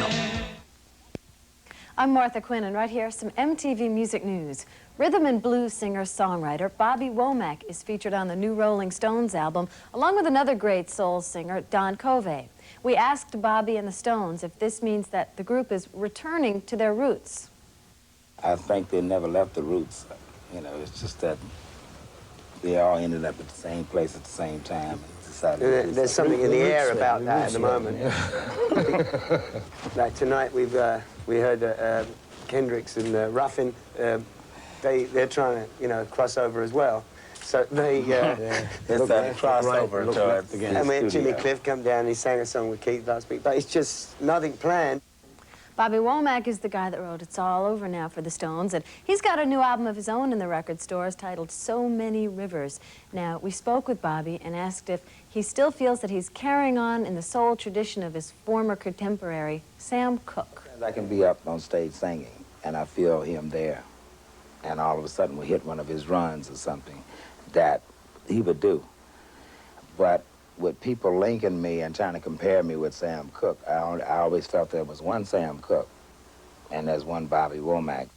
I'm Martha Quinn, and right here, some MTV Music News. Rhythm and blues singer-songwriter Bobby Womack is featured on the new Rolling Stones album, along with another great soul singer, Don Covey. We asked Bobby and the Stones if this means that the group is returning to their roots. I think they never left the roots. It's just that they all ended up at the same place at the same time. There's something in the air about that at the moment. Like tonight, we heard Kendricks and Ruffin. They're trying to cross over as well. So they it's that crossover and when Jimmy Cliff come down, he sang a song with Keith last week. But it's just nothing planned. Bobby Womack is the guy that wrote It's All Over Now for the Stones, and he's got a new album of his own in the record stores titled So Many Rivers. Now, we spoke with Bobby and asked if he still feels that he's carrying on in the soul tradition of his former contemporary, Sam Cooke. I can be up on stage singing, and I feel him there, and all of a sudden we hit one of his runs or something that he would do. But with people linking me and trying to compare me with Sam Cooke, I always felt there was one Sam Cooke, and there's one Bobby Womack.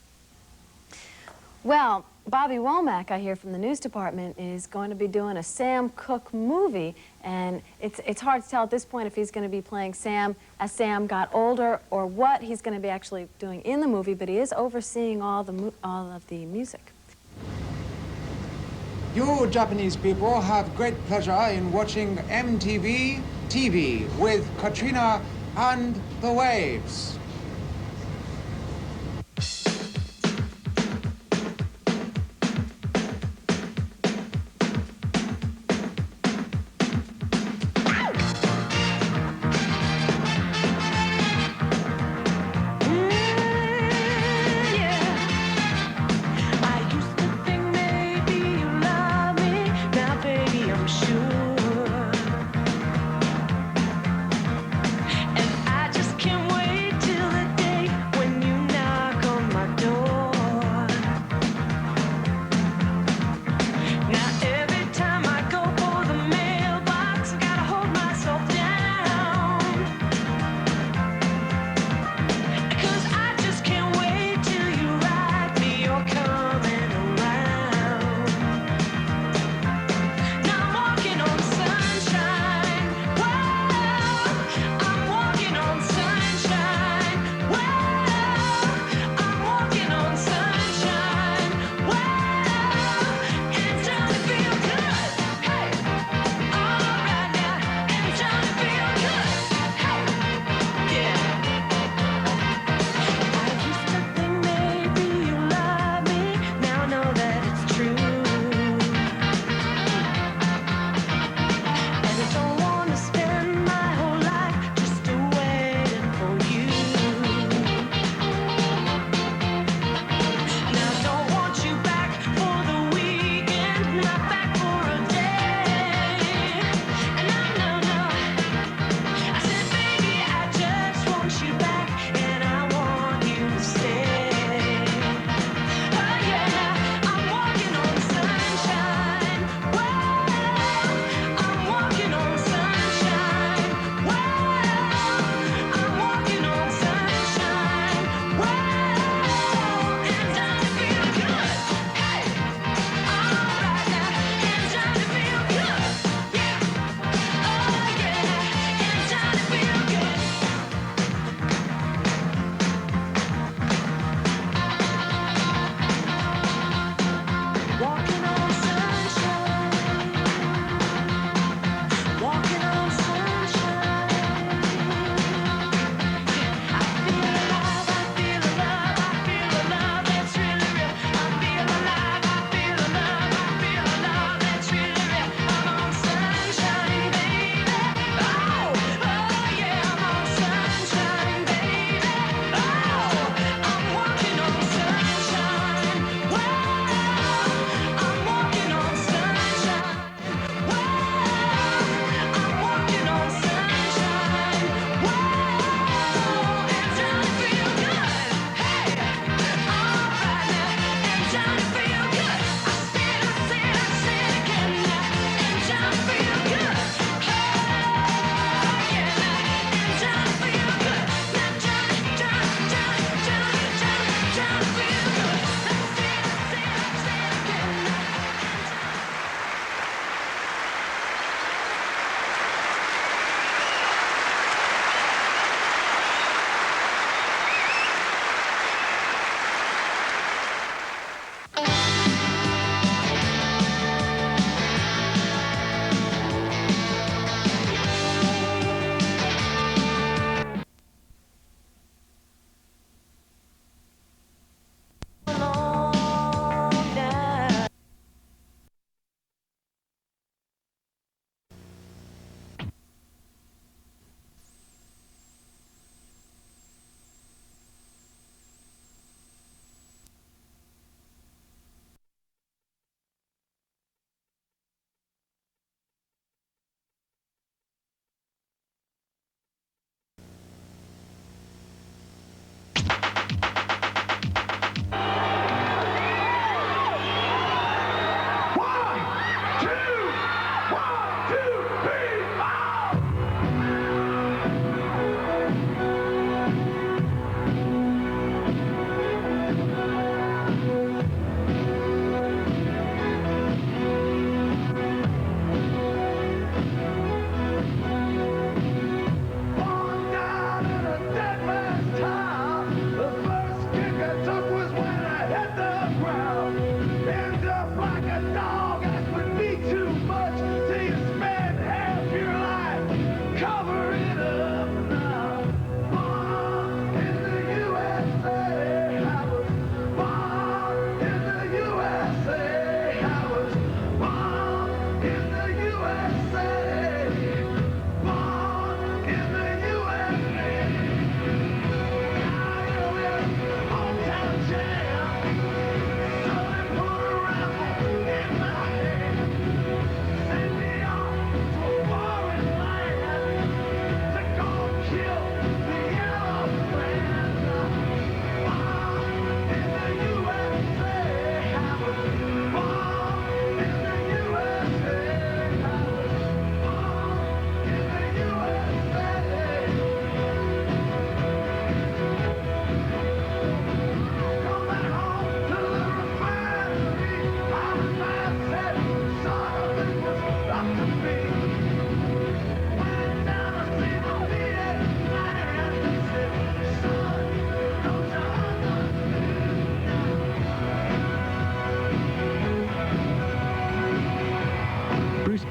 Well, Bobby Womack, I hear from the news department, is going to be doing a Sam Cooke movie, and it's hard to tell at this point if he's going to be playing Sam as Sam got older or what he's going to be actually doing in the movie, but he is overseeing all of the music. You Japanese people have great pleasure in watching MTV TV with Katrina and the Waves. And I just can't wait till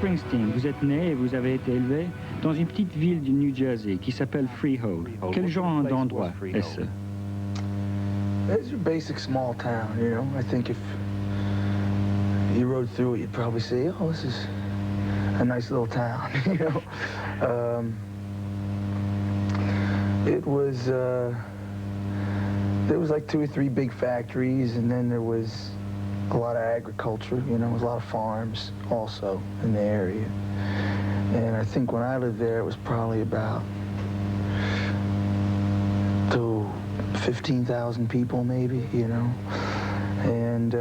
Springsteen, vous êtes né et vous avez été élevé dans une petite ville du New Jersey qui s'appelle Freehold. Quel genre d'endroit est-ce? It's your basic small town, you know. I think if you rode through it, you'd probably say, oh, this is a nice little town, you know. It was, there was like 2 or 3 big factories, and then there was a lot of agriculture, you know, there was a lot of farms also in the area. And I think when I lived there, it was probably about 15,000 people maybe, you know. And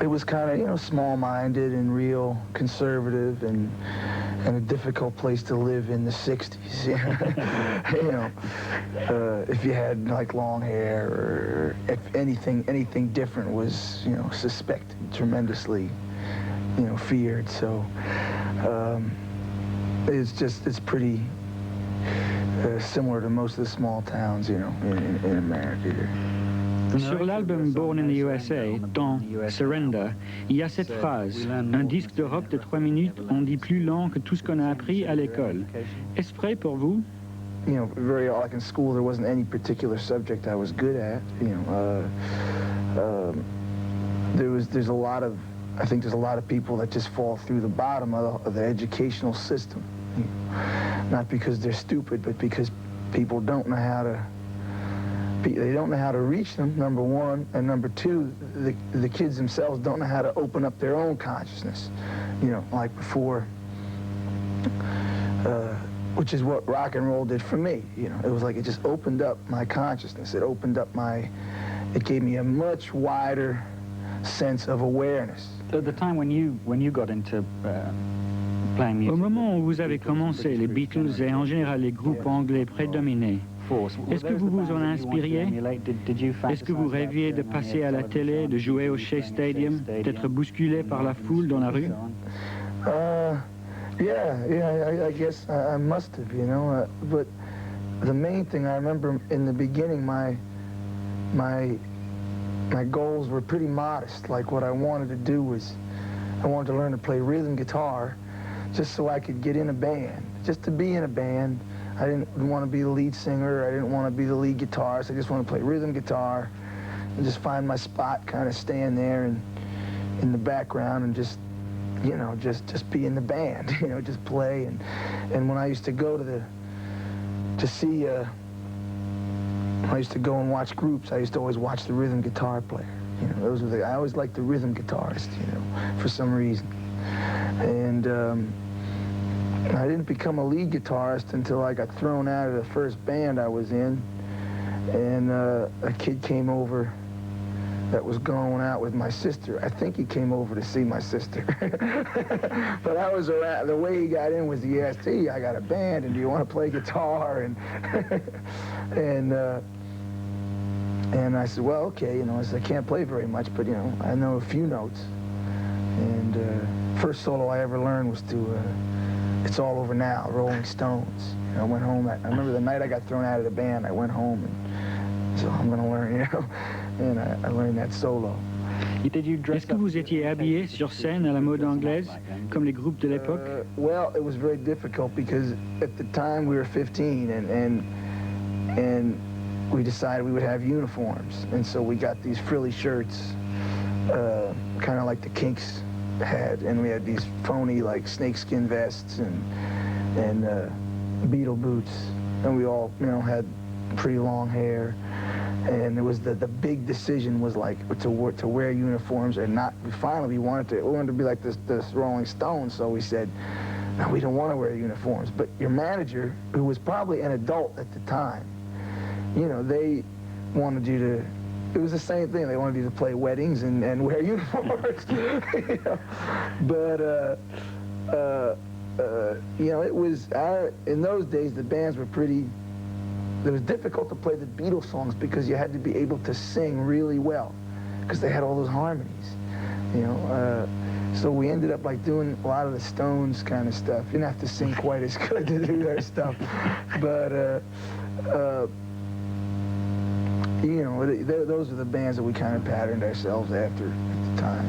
it was kind of, you know, small-minded and real conservative and a difficult place to live in the 60s. You know, if you had like long hair or if anything different was, you know, suspected, tremendously, you know, feared. So it's pretty similar to most of the small towns, you know, in America here. Sur l'album Born in the USA, dans Surrender, il y a cette phrase: un disque de rock de 3 minutes, on dit plus lent que tout ce qu'on a appris à l'école. Est-ce vrai pour vous? You know, like in school, there wasn't any particular subject I was good at. You know, there's a lot of, I think there's a lot of people that just fall through the bottom of the educational system. You know, not because they're stupid, but because people don't know how to. They don't know how to reach them, number one, and number two, the kids themselves don't know how to open up their own consciousness. You know, like before, which is what rock and roll did for me. You know, it was like it just opened up my consciousness. It opened up it gave me a much wider sense of awareness. At the time when you got into playing music. Au moment où vous avez commencé, les Beatles et en général les groupes anglais prédominaient. Est-ce que vous vous en inspiriez? Est-ce que vous rêviez de passer à la télé, de jouer au Shea Stadium, d'être bousculé par la foule dans la rue? Yeah, I guess I must have, you know. But the main thing I remember in the beginning, my goals were pretty modest. Like what I wanted to do was, I wanted to learn to play rhythm guitar, just so I could get in a band, just to be in a band. I didn't want to be the lead singer. I didn't want to be the lead guitarist. I just want to play rhythm guitar and just find my spot, kind of stand there and in the background and just, you know, just be in the band, you know, just play. And when I used to go when I used to go and watch groups, I used to always watch the rhythm guitar player. You know, I always liked the rhythm guitarist, you know, for some reason. And I didn't become a lead guitarist until I got thrown out of the first band I was in, and a kid came over that was going out with my sister. I think he came over to see my sister. But I was around, the way he got in was he asked, hey, I got a band, and do you want to play guitar? And I said, well, okay, you know, I said, I can't play very much, but, you know, I know a few notes. And first solo I ever learned was It's All Over Now, Rolling Stones. You know, I went home, I remember the night I got thrown out of the band, I went home and so I'm going to learn, you know, and I learned that solo. Est-ce que vous étiez habillé sur scène à la mode anglaise, comme les groupes de l'époque? Well, it was very difficult because at the time we were 15 and we decided we would have uniforms. And so we got these frilly shirts, kind of like the Kinks had, and we had these phony like snakeskin vests and beetle boots, and we all, you know, had pretty long hair. And it was the big decision was like to wear uniforms or not. Finally, we wanted to be like this Rolling Stones, so we said, no, we don't want to wear uniforms. But your manager, who was probably an adult at the time, you know, they wanted you to. It was the same thing. They wanted you to play weddings and wear uniforms. You know? But you know, it was in those days the bands were pretty. It was difficult to play the Beatles songs because you had to be able to sing really well because they had all those harmonies, you know. So we ended up like doing a lot of the Stones kind of stuff. You didn't have to sing quite as good to do their stuff, but you know, those are the bands that we kind of patterned ourselves after at the time.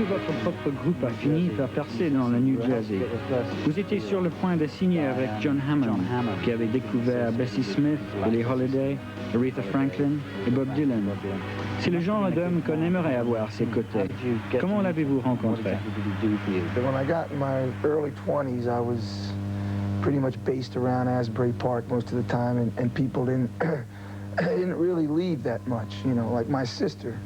Votre propre groupe a fini par percer dans le New Jersey. Vous étiez sur le point de signer avec John Hammond, qui avait découvert Bessie Smith, Billie Holiday, Aretha Franklin et Bob Dylan. C'est le genre d'homme qu'on aimerait avoir à ses côtés. Comment l'avez-vous rencontré? When I got in my early 20s, I was pretty much based around Asbury Park most of the time, and people didn't really leave that much, you know, like my sister.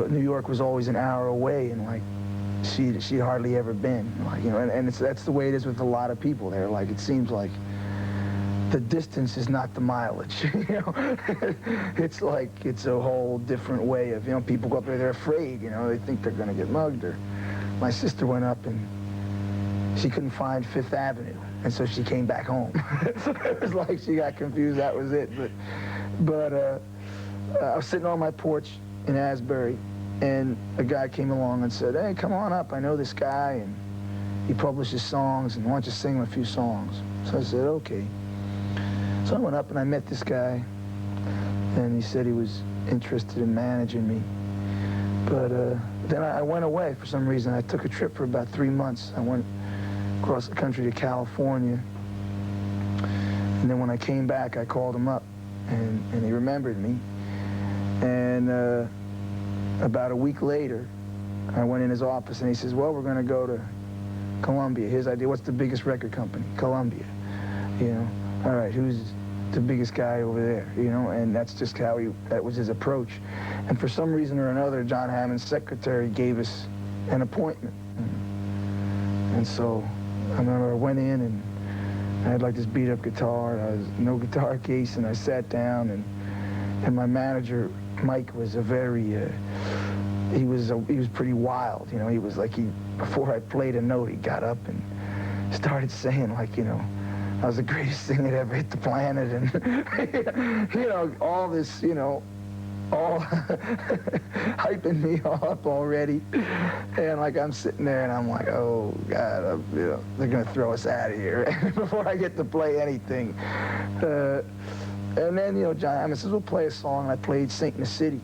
New York was always an hour away, and like she'd hardly ever been, like, you know, and that's the way it is with a lot of people there. Like, it seems like the distance is not the mileage, you know. It's like it's a whole different way of, you know, people go up there, they're afraid, you know, they think they're going to get mugged. Or my sister went up and she couldn't find Fifth Avenue, and so she came back home. It was like she got confused, that was it. But I was sitting on my porch in Asbury, and a guy came along and said, "Hey, come on up, I know this guy, and he publishes songs, and why don't you sing him a few songs?" So I said, okay. So I went up and I met this guy, and he said he was interested in managing me. But then I went away for some reason. I took a trip for about 3 months. I went across the country to California, and then when I came back, I called him up, and he remembered me. And about a week later, I went in his office and he says, well, we're going to go to Columbia. His idea, what's the biggest record company? Columbia. You know, all right, who's the biggest guy over there? You know, and that's just how that was his approach. And for some reason or another, John Hammond's secretary gave us an appointment. And so I remember I went in and I had like this beat up guitar, and I was no guitar case, and I sat down, and my manager, Mike, was a very, he was pretty wild, you know. He was like, before I played a note, he got up and started saying, like, you know, I was the greatest thing that ever hit the planet, and, you know, all this, you know, all hyping me up already. And, like, I'm sitting there, and I'm like, oh, God, you know, they're going to throw us out of here before I get to play anything. And then, you know, John Hammond says, we'll play a song, and I played Saint in the City.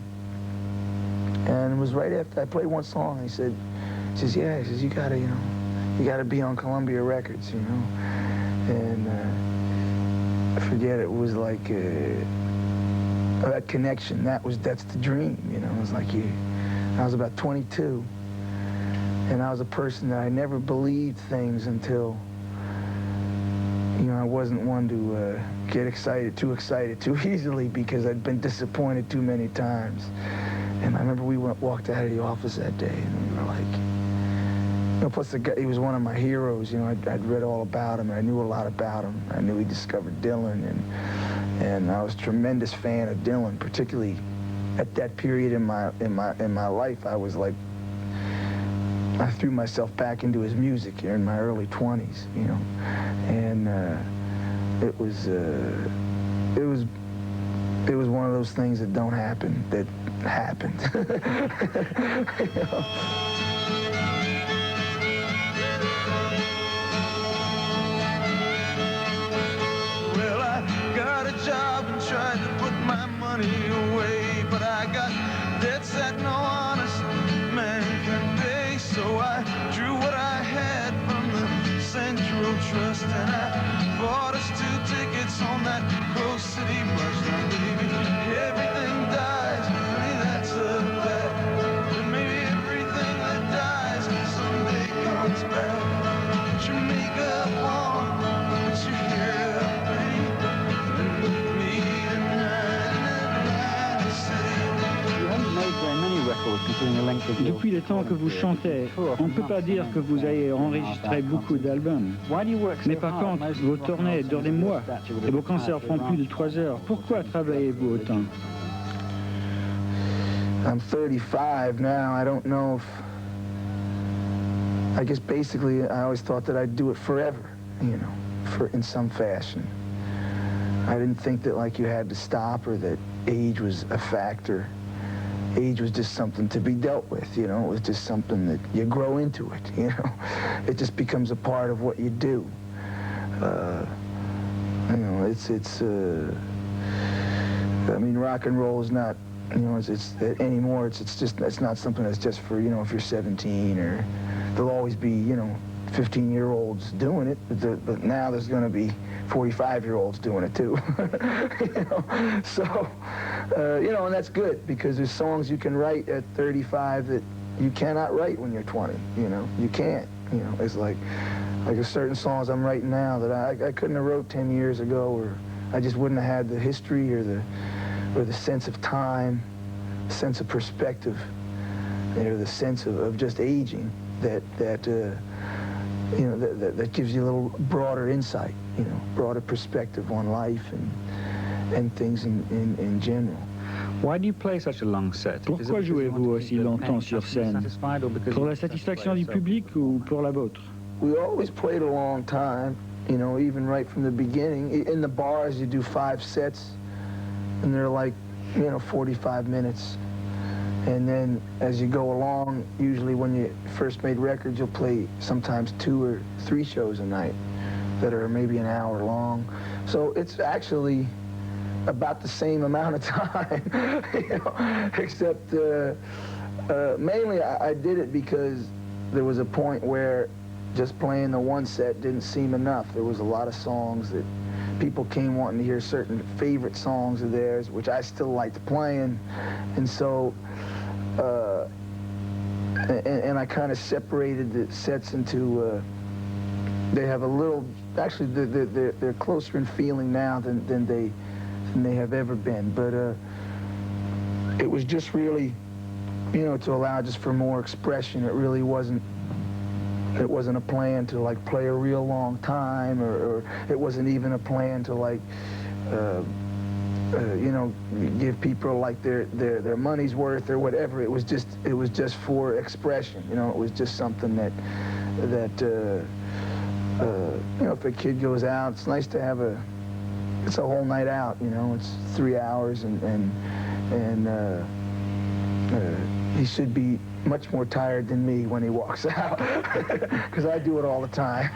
And it was right after I played one song, he says, yeah, he says, you gotta, you know, you gotta be on Columbia Records, you know. And I forget, it was like that connection. That's the dream, you know. It was like I was about 22, and I was a person that I never believed things until, you know, I wasn't one to get too excited too easily, because I'd been disappointed too many times. And I remember we walked out of the office that day, and we were like, you know, plus the guy, he was one of my heroes. You know, I'd read all about him, and I knew a lot about him. I knew he discovered Dylan, and I was a tremendous fan of Dylan, particularly at that period in my life. I was like, I threw myself back into his music here in my early 20s, you know, and it was one of those things that don't happen, that happened. You know? Well, I got a job and tried to put my money away, but I got debts that no honest man can pay. So I drew what I had from the Central Trust, and I bought us 2 tickets on that Coast City bus. Now, baby, everything dies. Maybe that's a fact. But maybe everything that dies someday comes back. Put your makeup on, put your hair up, babe, and meet me tonight in Atlantic City. You haven't made very many records considering the length of your... Depuis le temps que vous chantez, on ne peut pas dire que vous avez enregistré beaucoup d'albums. Mais par contre, vos tournées durent des mois et vos concerts font plus de 3 heures. Pourquoi travaillez-vous autant? I'm 35 now. I don't know if... I guess basically I always thought that I'd do it forever, you know, in some fashion. I didn't think that, like, you had to stop, or that age was a factor. Age was just something to be dealt with, you know. It was just something that you grow into it, you know. It just becomes a part of what you do. You know, I mean, rock and roll is not, you know, it's anymore. It's not something that's just for, you know, if you're 17, or there'll always be, you know, 15-year-olds doing it, but now there's going to be 45-year-olds doing it too. You know? So, you know, and that's good, because there's songs you can write at 35 that you cannot write when you're 20. You know, you can't. You know, it's like there's certain songs I'm writing now that I couldn't have wrote 10 years ago, or I just wouldn't have had the history or the sense of time, sense of perspective, you know, the sense of just aging that you know, that gives you a little broader insight, you know, broader perspective on life and things in general. Why do you play such a long set? Pourquoi jouez-vous aussi longtemps sur scène? Pour la satisfaction du public ou pour la vôtre? We always played a long time, you know, even right from the beginning. In the bars, you do 5 sets, and they're like, you know, 45 minutes. And then as you go along, usually when you first made records, you'll play sometimes 2 or 3 shows a night that are maybe an hour long. So it's actually about the same amount of time, you know, except mainly I did it because there was a point where just playing the 1 set didn't seem enough. There was a lot of songs that people came wanting to hear certain favorite songs of theirs, which I still liked playing, and so and I kind of separated the sets into. They have a little. Actually, they're closer in feeling now than they have ever been. But it was just really, you know, to allow just for more expression. It really wasn't. It wasn't a plan to like play a real long time, or it wasn't even a plan to like, you know, give people like their money's worth or whatever. It was just for expression. You know, it was just something that you know, if a kid goes out, it's nice to have it's a whole night out. You know, it's 3 hours and he should be much more tired than me when he walks out, because I do it all the time.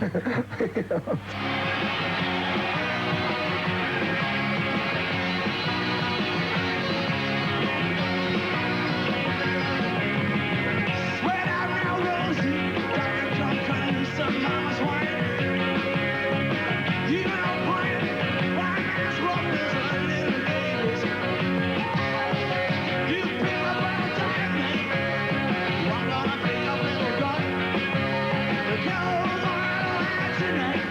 You know? Tonight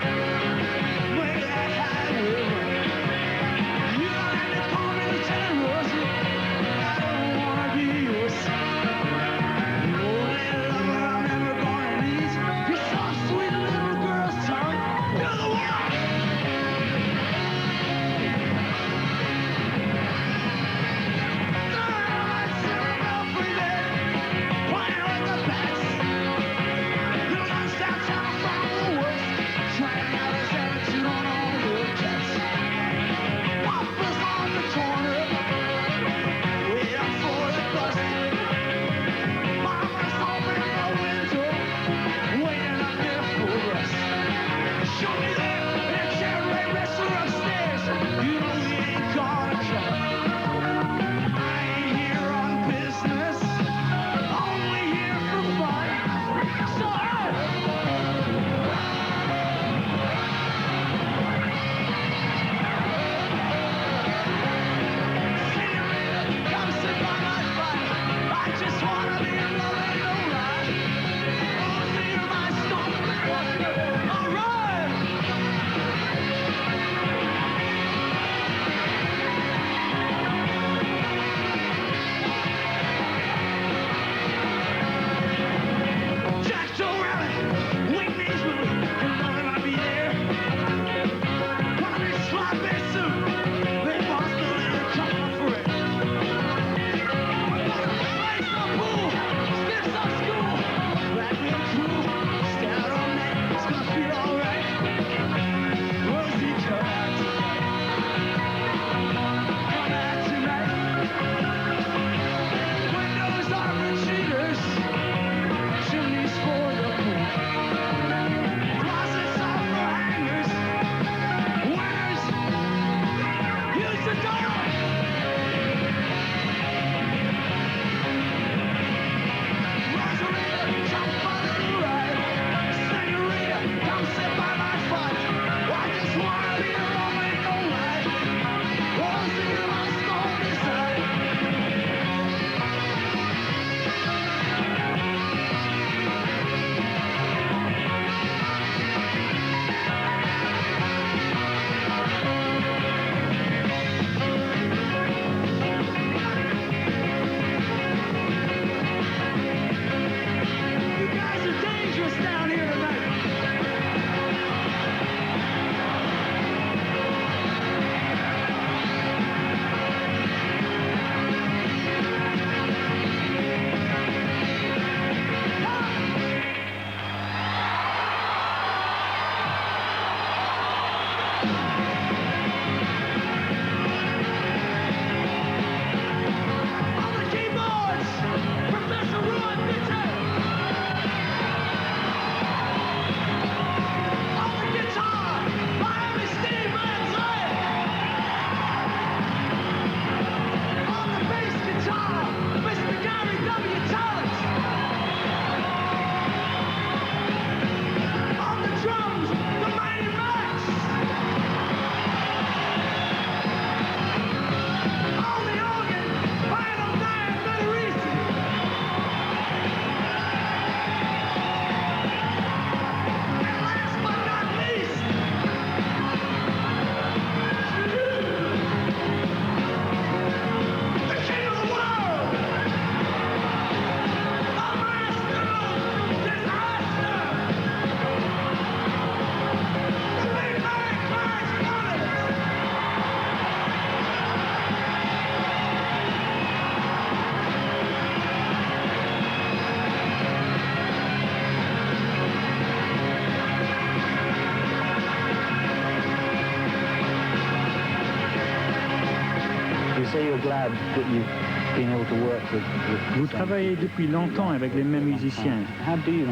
Vous travaillez depuis longtemps avec les mêmes musiciens.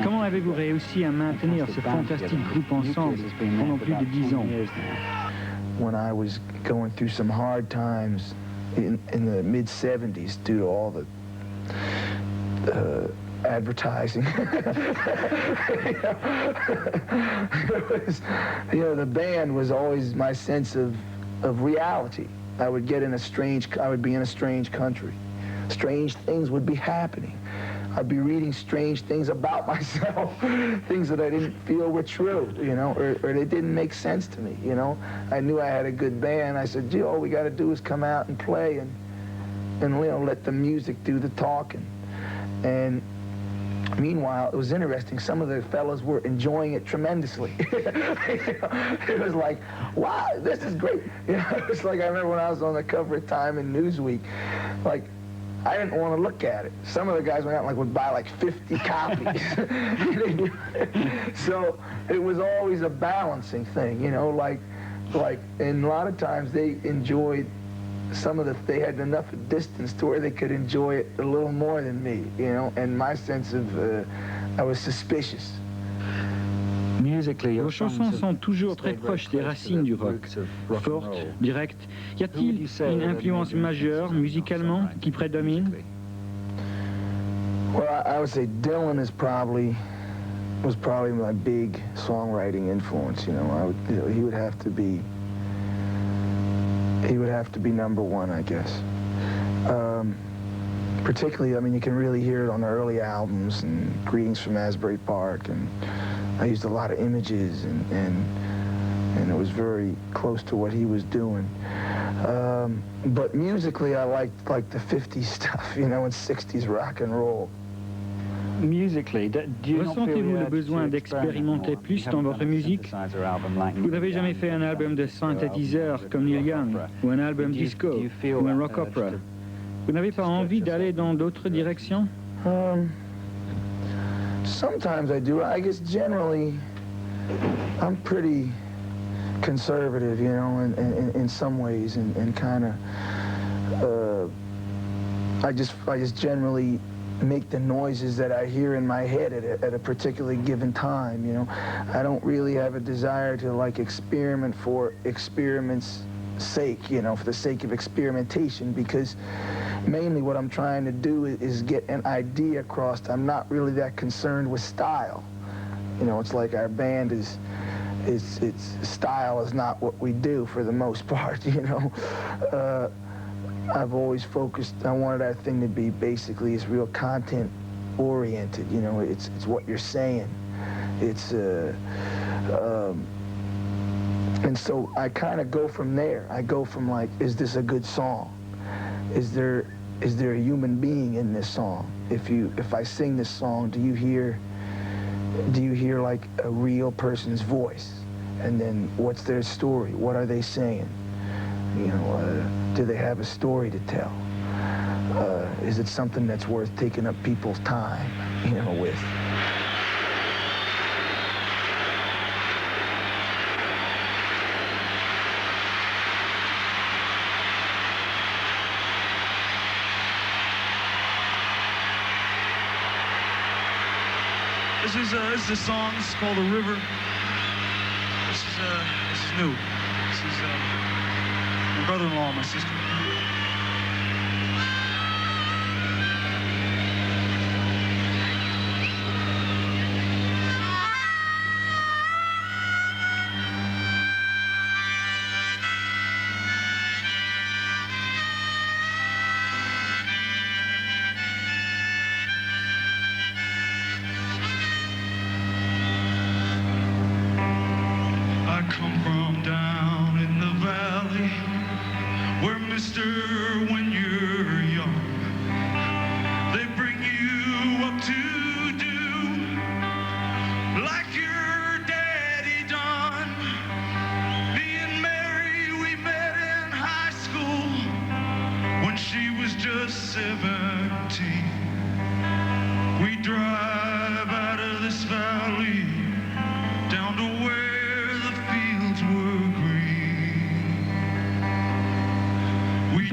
Comment avez-vous réussi à maintenir ce fantastique groupe ensemble pendant plus de 10 ans? When I was going through some hard times in the mid-70s due to all the advertising. The band was always my sense of reality. I would be in a strange country. Strange things would be happening. I'd be reading strange things about myself, things that I didn't feel were true, or they didn't make sense to me, I knew I had a good band. I said, all we got to do is come out and play and let the music do the talking. And meanwhile, it was interesting. Some of the fellas were enjoying it tremendously. It was like, wow, this is great. It was like, I remember when I was on the cover of Time and Newsweek, like, I didn't want to look at it. Some of the guys went out and would buy like 50 copies. So it was always a balancing thing, and a lot of times they enjoyed they had enough distance to where they could enjoy it a little more than me, and my sense of, I was suspicious. Vos chansons sont toujours très proches des racines du rock, fortes, directes. Y a-t-il une influence majeure musicalement qui prédomine? Well, I would say Dylan was probably my big songwriting influence. He would have to be number one, I guess. Particularly, you can really hear it on the early albums and Greetings from Asbury Park, and I used a lot of images, and it was very close to what he was doing. But musically, I liked the 50s stuff, and 60s rock and roll. Ressentez-vous le besoin d'expérimenter plus dans votre musique? Vous n'avez jamais fait un album de synthétiseurs comme Neil Young, ou un album disco, ou un rock opera. Vous n'avez pas envie d'aller dans d'autres directions? Sometimes I do. I guess generally, I'm pretty conservative, in some ways, and kind of, I just generally make the noises that I hear in my head at a particularly given time, I don't really have a desire to experiment for experiment's sake, for the sake of experimentation, because mainly what I'm trying to do is get an idea across. I'm not really that concerned with style. It's like our band its style is not what we do for the most part, I've always focused, I wanted our thing to be basically it's real content oriented, it's what you're saying. And so I kind of go from there. I go from is this a good song? Is there a human being in this song? If I sing this song, do you hear like a real person's voice? And then what's their story? What are they saying? Do they have a story to tell? Is it something that's worth taking up people's time, with? This is a song. This is called "The River." This is new. This is my brother-in-law, and my sister. When you're young, they bring you up to do like your daddy done. Me and Mary, we met in high school when she was just 17. We drive out of this valley down to where the fields were green. We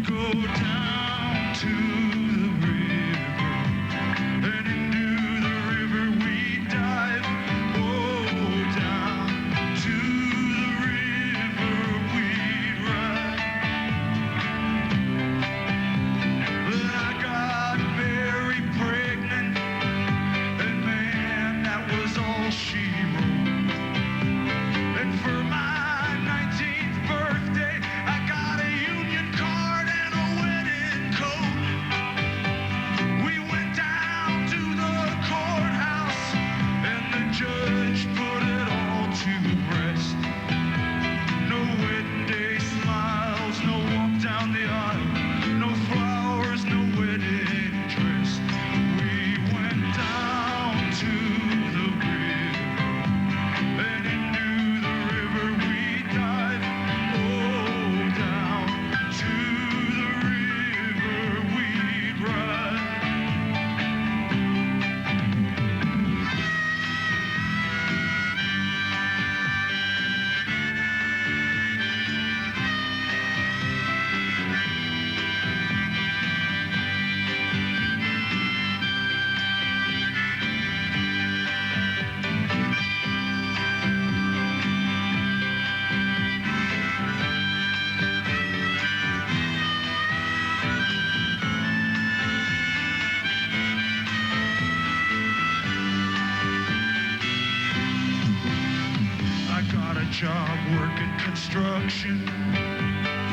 job working construction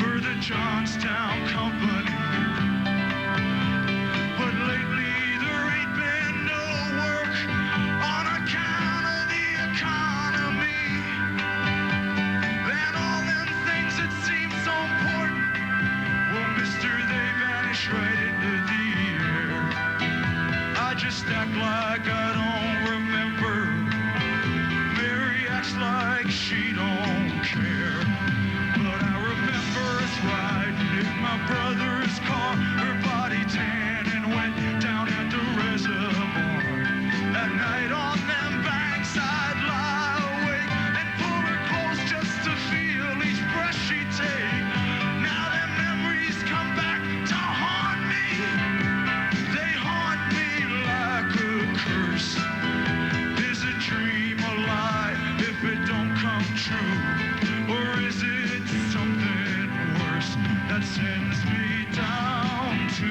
for the Johnstown Company. But lately there ain't been no work on account of the economy. And all them things that seem so important, well, mister, they vanish right into the air. I just act like I don't remember. Mary acts like she don't care. But I remember us riding in my brother's car, her body tan, and went down at the reservoir. At night on them banks I'd lie awake and pull her close just to feel each breath she take. Now them memories come back to haunt me. They haunt me like a curse. Is a dream a lie if it don't come true? Or is it something worse that sends me down to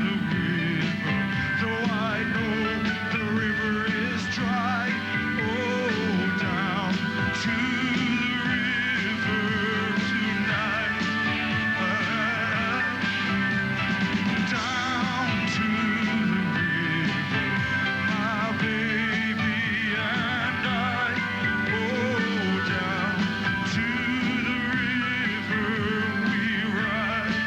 the river? Though I know the river is dry, oh, down to the river tonight. Down to the river, my baby and I. Oh, down to the river we ride.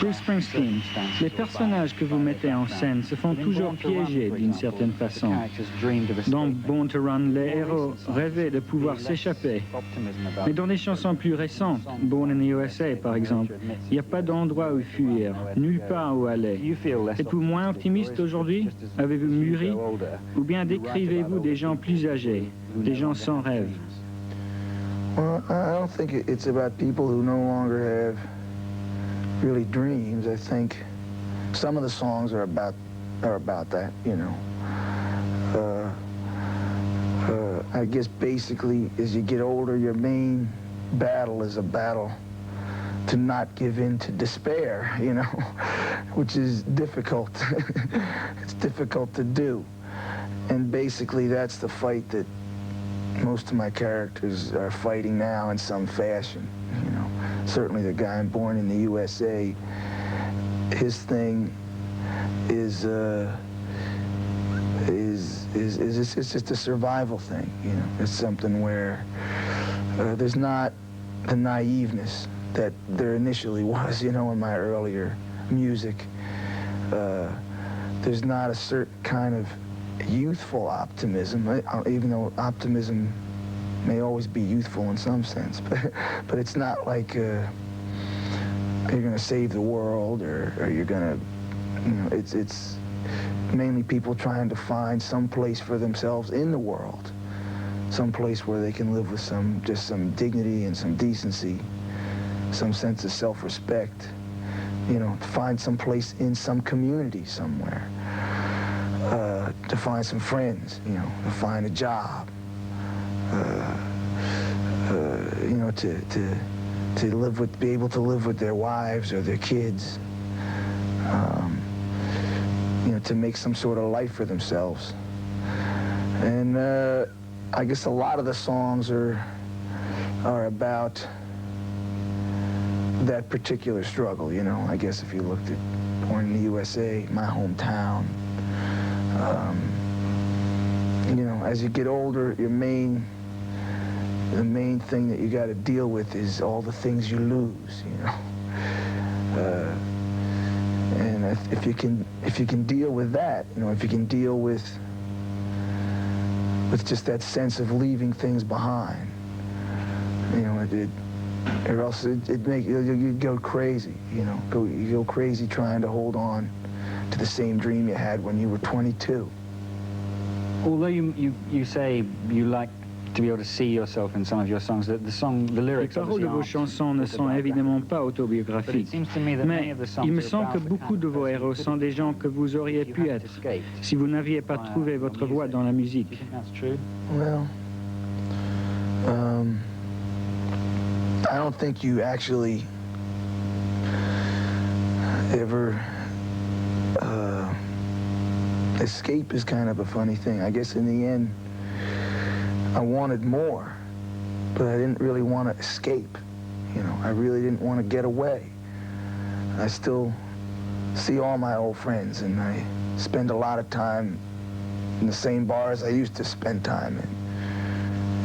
Bruce Springsteen, les personnages que vous mettez en scène se font toujours piéger d'une certaine façon. Dans Born to Run, les héros rêvaient de pouvoir s'échapper. Mais dans des chansons plus récentes, Born in the USA par exemple, il n'y a pas d'endroit où fuir, nulle part où aller. Êtes-vous moins optimiste aujourd'hui? Avez-vous mûri? Ou bien décrivez-vous des gens plus âgés, des gens sans rêve? Well, I don't think it's about people who no longer have really dreams. I think some of the songs are about that, you know. I guess basically as you get older, your main battle is a battle to not give in to despair, you know, which is difficult. It's difficult to do. And basically that's the fight that most of my characters are fighting now in some fashion, you know. Certainly the guy born in the USA, his thing is it's just a survival thing, you know. It's something where there's not the naiveness that there initially was, you know, in my earlier music. There's not a certain kind of youthful optimism, even though optimism may always be youthful in some sense, but it's not like you're gonna save the world or you're gonna, you know, it's mainly people trying to find some place for themselves in the world, some place where they can live with some dignity and some decency, some sense of self-respect, you know, find some place in some community somewhere, to find some friends, you know, to find a job, you know, to live with, be able to live with their wives or their kids, you know, to make some sort of life for themselves. And I guess a lot of the songs are about that particular struggle, you know. I guess if you looked at Born in the USA, my hometown, you know, as you get older, the main thing that you got to deal with is all the things you lose, you know. And if you can deal with that, you know, if you can deal with just that sense of leaving things behind, you know, or else you'd go crazy, you know. You go crazy trying to hold on to the same dream you had when you were 22. Although you say you like to be able to see yourself in some of your songs, the lyrics. Les paroles de vos chansons ne sont évidemment pas autobiographiques, mais il me semble que beaucoup de vos héros sont des gens que vous auriez pu être si vous n'aviez pas trouvé votre voie dans la musique. Well, I don't think you actually ever escape is kind of a funny thing. I guess in the end, I wanted more, but I didn't really want to escape. You know, I really didn't want to get away. I still see all my old friends, and I spend a lot of time in the same bars I used to spend time in.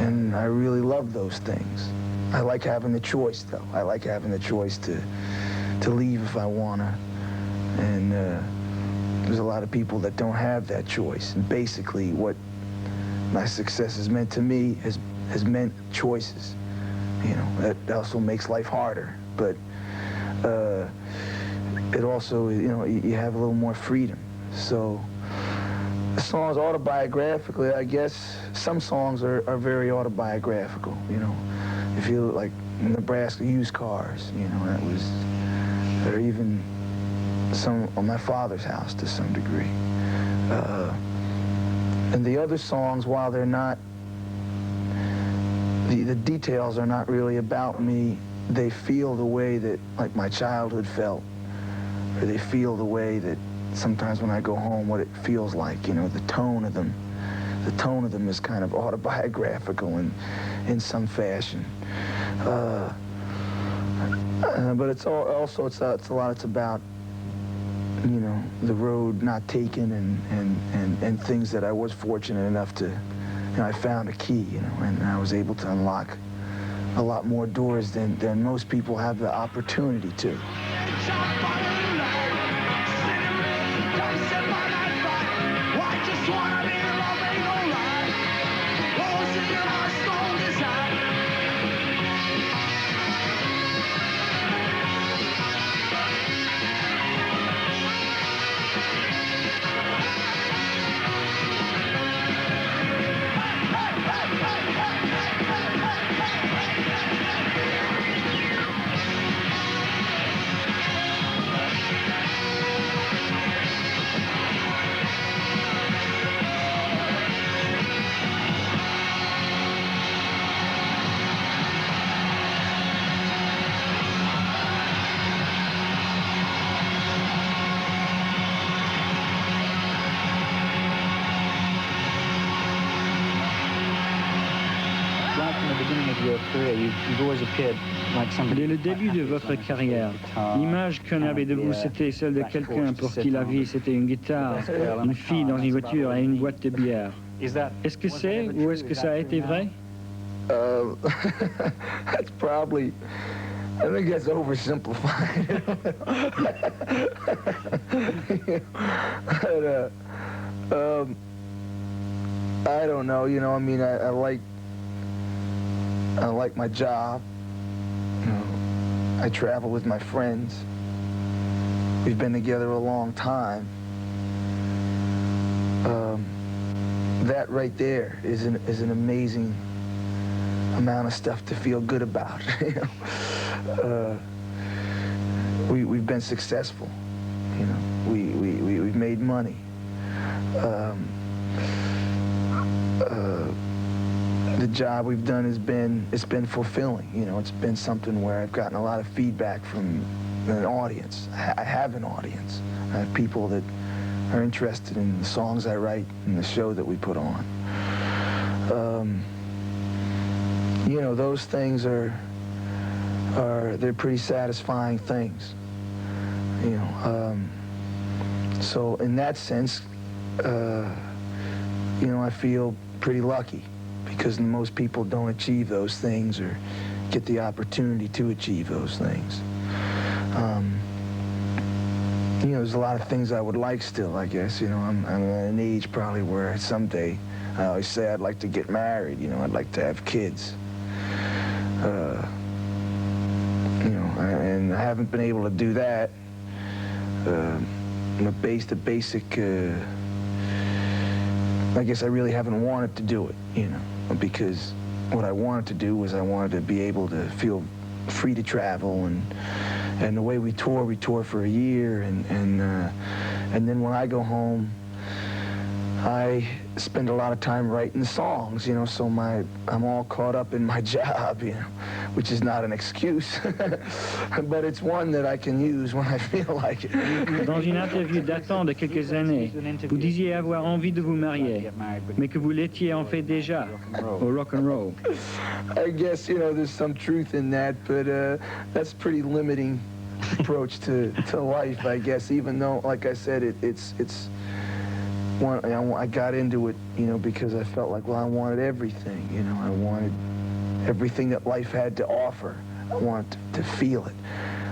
And I really love those things. I like having the choice, though. I like having the choice to leave if I want to. And there's a lot of people that don't have that choice. And basically what my success has meant to me has meant choices. You know, that also makes life harder. But it also, you know, you have a little more freedom. So the songs autobiographically, I guess, some songs are very autobiographical, you know. If you look like Nebraska Used Cars, you know, that was, or even some on my father's house to some degree. And the other songs, while they're not, the details are not really about me, they feel the way that, like, my childhood felt, or they feel the way that sometimes when I go home, what it feels like, you know, the tone of them. The tone of them is kind of autobiographical in some fashion. But it's also, it's a lot, it's about, you know, the road not taken and things that I was fortunate enough to, you know, I found a key, you know, and I was able to unlock a lot more doors than most people have the opportunity to. Dès le début de votre carrière, l'image qu'on avait de vous, c'était celle de quelqu'un pour qui la vie, c'était une guitare, une fille dans une voiture et une boîte de bière. Est-ce que c'est ou est-ce que ça a été vrai? That's probably, I think that's oversimplified. But, I don't know, you know, I mean, I like my job. You know, I travel with my friends. We've been together a long time. That right there is an amazing amount of stuff to feel good about. You know, we've been successful. You know, we've made money. The job we've done it's been fulfilling. You know, it's been something where I've gotten a lot of feedback from an audience. I have an audience. I have people that are interested in the songs I write and the show that we put on. You know, those things they're pretty satisfying things. You know, so in that sense, you know, I feel pretty lucky because most people don't achieve those things or get the opportunity to achieve those things. You know, there's a lot of things I would like still, I guess. You know, I'm at an age probably where someday I always say I'd like to get married. You know, I'd like to have kids. You know, and I haven't been able to do that. The basic, I guess I really haven't wanted to do it, you know, because what I wanted to do was I wanted to be able to feel free to travel, and the way we tour for a year, and then when I go home, I spend a lot of time writing songs, you know, so I'm all caught up in my job, you know, which is not an excuse, but it's one that I can use when I feel like it. Dans une interview datant de quelques années, vous disiez avoir envie de vous marier, mais que vous l'étiez en fait déjà au rock and roll. I guess, you know, there's some truth in that, but that's pretty limiting approach to life, I guess, even though, like I said, it's one, I got into it, you know, because I felt like, well, I wanted everything, you know, I wanted everything that life had to offer. I wanted to feel it.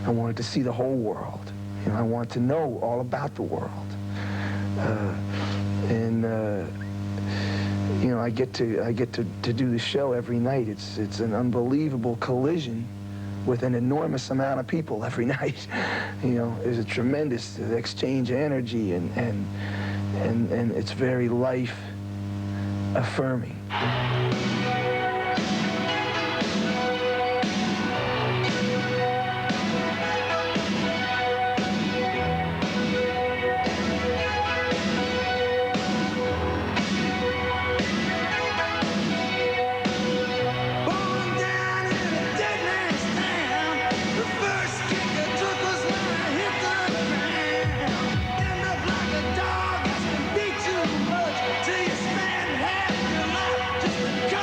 I wanted to see the whole world. You know, I wanted to know all about the world. You know, I get to do the show every night. It's an unbelievable collision with an enormous amount of people every night. You know, there's a tremendous exchange of energy, and it's very life affirming. Till you spend half your life just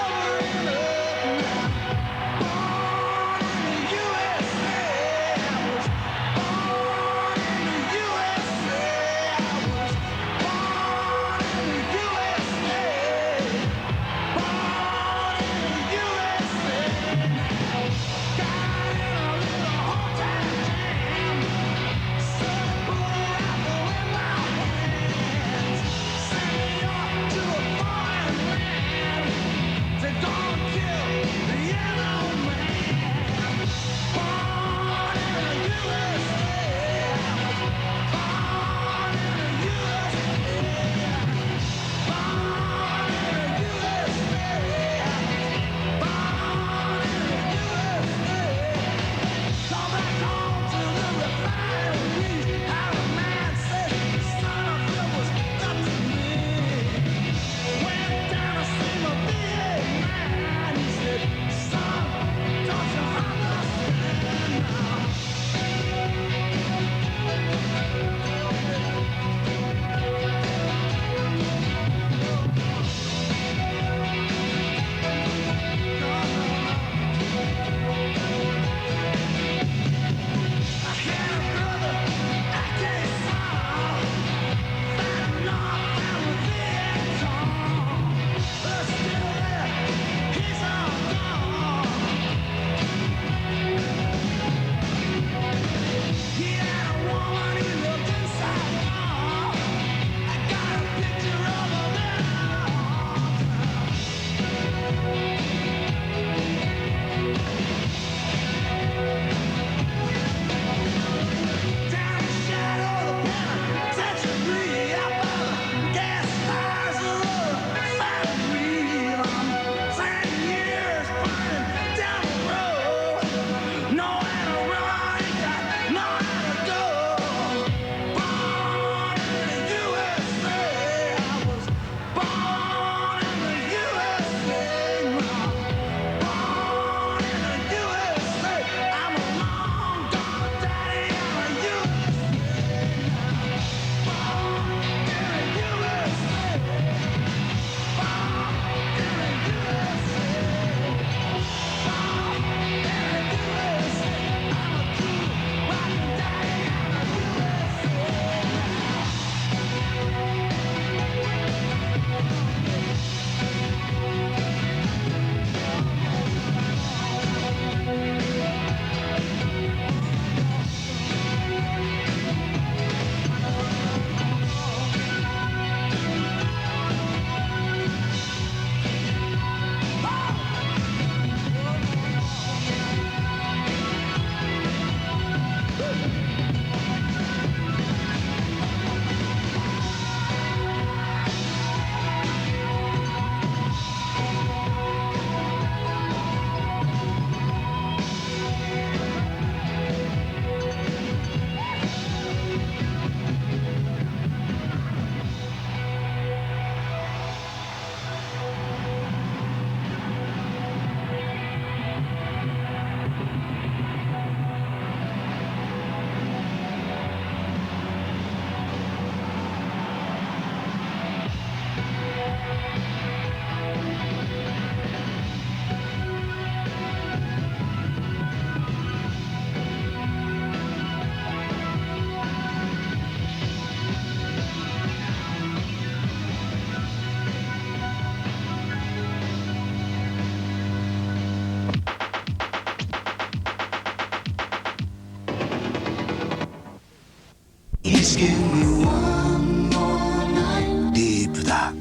Just give me one more night. Deep だ。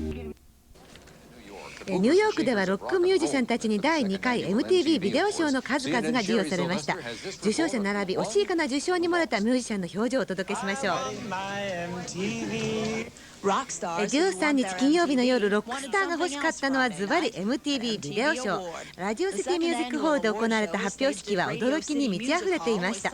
ニューヨークではロックミュージシャンたちに第2回 MTV ビデオ賞の数々が授与されました。受賞者並び惜しいかな受賞に漏れたミュージシャンの表情をお届けしましょう。13日金曜日の夜、ロックスターが欲しかったのはズバリ MTV ビデオ賞。ラジオシティミュージックホールで行われた発表式は驚きに満ち溢れていました。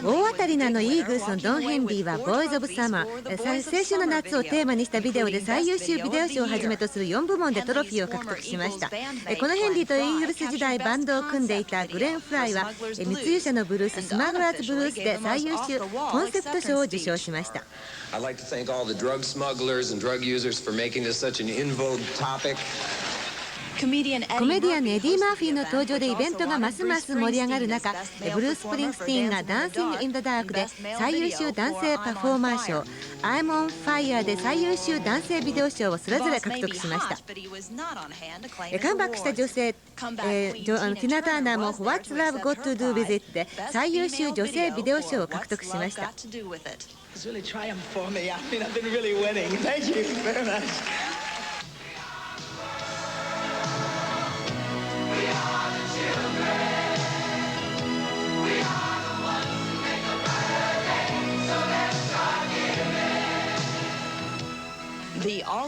大当たりなのイーグルスのドン・ヘンリーはボーイズ・オブ・サマー、青春の夏をテーマにしたビデオで最優秀ビデオ賞をはじめとする4部門でトロフィーを獲得しました。このヘンリーとイーグルス時代バンドを組んでいたグレン・フライは密輸者のブルース、スマグラーズ・ブルースで最優秀コンセプト賞を受賞しました。I'd like to thank all the drug smugglers and drug users for making this such an in vogue topic.コメディアンのエディ・マーフィーの登場でイベントがますます盛り上がる中、ブルース・スプリングスティーンがダンシング・イン・ザ・ダークで最優秀男性パフォーマー賞、I'm on Fire で最優秀男性ビデオ賞をそれぞれ獲得しました。カムバックした女性、ティナ・ターナーも What's Love Got to Do With It で最優秀女性ビデオ賞を獲得しました。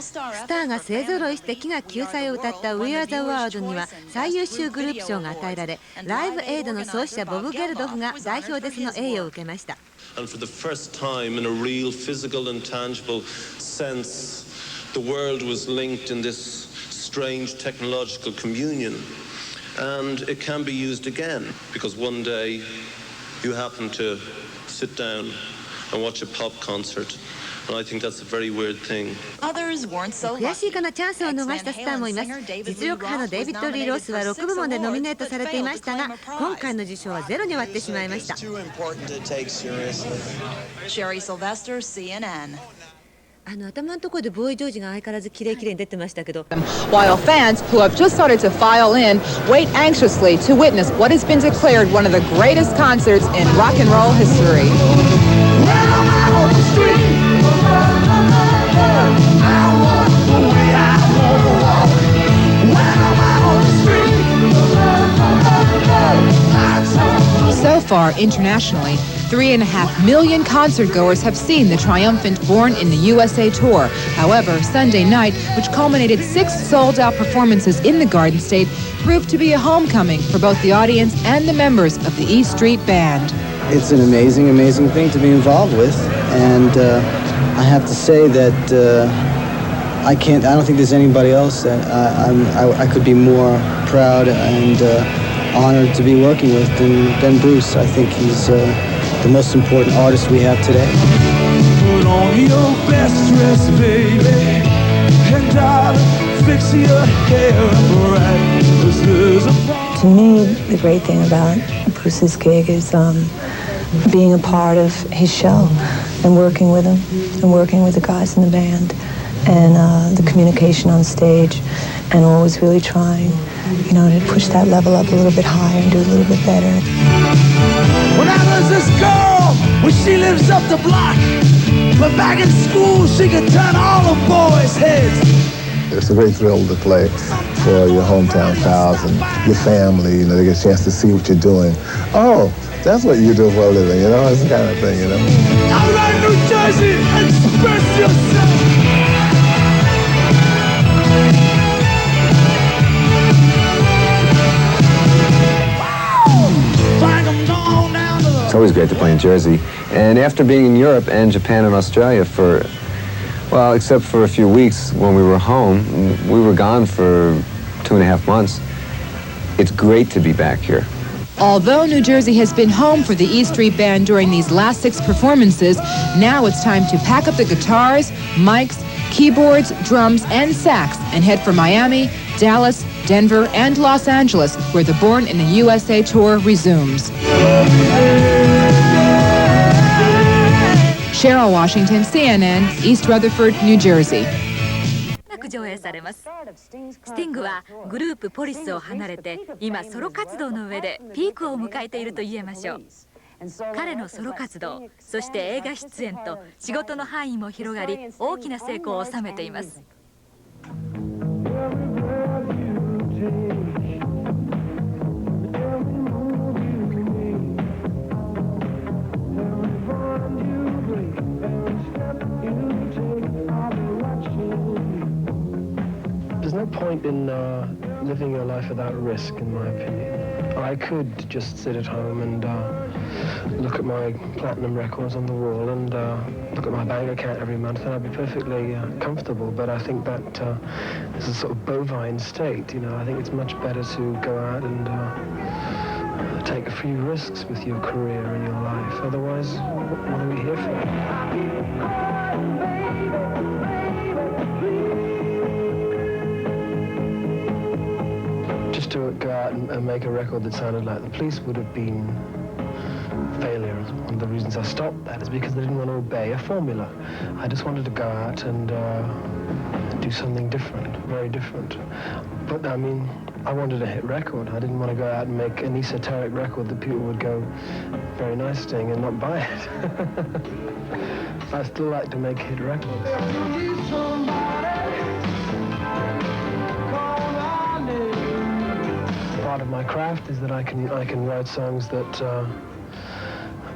スターが勢ぞろいして飢餓救済を歌った「We Are the World」には最優秀グループ賞が与えられ、ライブエイドの創始者ボブ・ゲルドフが代表でその栄誉を受けました。And for the first time in a real physical and tangible sense, the world was linked in this strange technological communion, and it can be used again because one day you happen to sit down and watch a pop concert.And I think that's a very weird thing. 悔しいかなチャンスを逃したスターもいます。実力派のデイビッド・リー・ロスは6部門でノミネートされていましたが、今回の受賞はゼロに割ってしまいました。頭のところでボーイ・ジョージが相変わらず綺麗に出てましたけど。While fans who have just started to file in wait anxiously to witness what has been declared one of the greatest concerts in rock and roll history. So far, internationally, 3.5 million concertgoers have seen the triumphant Born in the USA tour. However, Sunday night, which culminated 6 sold-out performances in the Garden State, proved to be a homecoming for both the audience and the members of the E Street Band. It's an amazing, amazing thing to be involved with, and I have to say that I don't think there's anybody else that I could be more proud and honored to be working with than Bruce. I think he's the most important artist we have today. Put on your best dress, baby, and I'll fix your hair right. To me, the great thing about Bruce's gig is being a part of his show and working with him and working with the guys in the band and the communication on stage and always really trying, to push that level up a little bit higher and do a little bit better. When I was this girl, when she lives up the block, but back in school she could turn all the boys' heads. It's a great thrill to play for your hometown crowds and your family. They get a chance to see what you're doing. Oh, that's what you do for a living, It's the kind of thing, All right, New Jersey, express yourself. It's always great to play in Jersey. And after being in Europe and Japan and Australia except for a few weeks when we were home, we were gone for 2.5 months. It's great to be back here. Although New Jersey has been home for the E Street Band during these last 6 performances, now it's time to pack up the guitars, mics, keyboards, drums, and sax and head for Miami, Dallas, Denver, and Los Angeles, where the Born in the USA tour resumes. Cheryl Washington, CNN, East Rutherford, New Jersey. 上映されます。スティングはグループポリスを離れて今ソロ活動の上でピークを迎えていると言えましょう。彼のソロ活動、そして映画出演と仕事の範囲も広がり、大きな成功を収めています。There's no point in living your life without risk, in my opinion. I could just sit at home and look at my platinum records on the wall and look at my bank account every month, and I'd be perfectly comfortable. But I think that is a sort of bovine state. You know, I think it's much better to go out and take a few risks with your career and your life. Otherwise, what are we here for? To go out and make a record that sounded like the Police would have been failure. One of the reasons I stopped that is because I didn't want to obey a formula. I just wanted to go out and do something different, very different. But I mean, I wanted a hit record. I didn't want to go out and make an esoteric record that people would go, very nice thing, and not buy it. I still like to make hit records. Part of my craft is that I can write songs that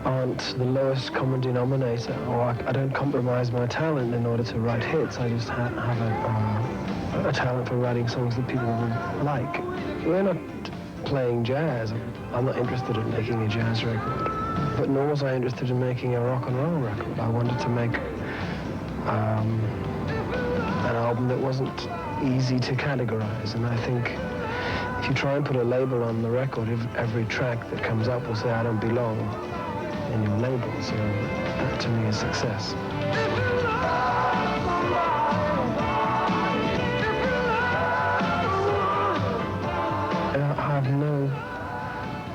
aren't the lowest common denominator, or I don't compromise my talent in order to write hits. I just have a talent for writing songs that people will like. We're not playing jazz. I'm not interested in making a jazz record, but nor was I interested in making a rock and roll record. I wanted to make an album that wasn't easy to categorize, and I think if you try and put a label on the record, every track that comes up will say, I don't belong in your label. So that to me is success. I have no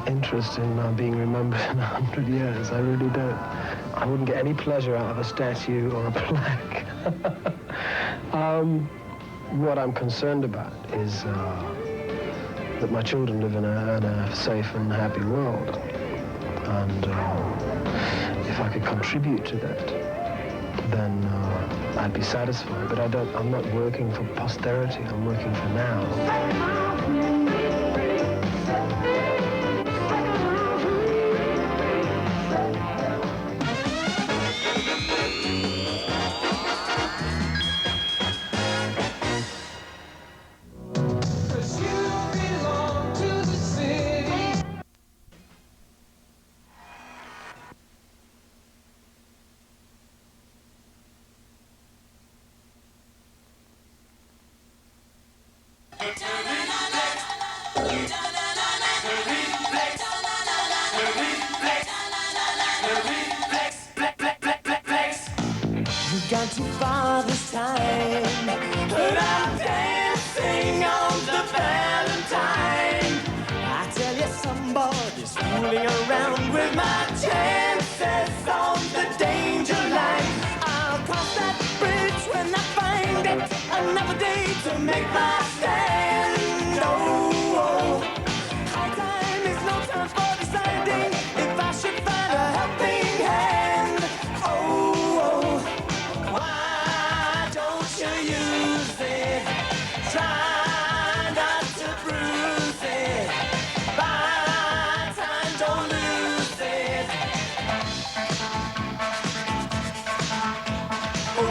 interest in being remembered in 100 years. I really don't. I wouldn't get any pleasure out of a statue or a plaque. What I'm concerned about is that my children live in a safe and happy world, and if I could contribute to that, then I'd be satisfied. But I'm not working for posterity. I'm working for now. Gone too far this time, but I'm dancing on the Valentine. I tell you, somebody's fooling around with my chances on the danger line. I'll cross that bridge when I find it. Another day to make my stand. Oh, high time is no time for deciding if I should find a helping hand. Oh, why don't you use it? Try not to bruise it. Buy time, don't lose it.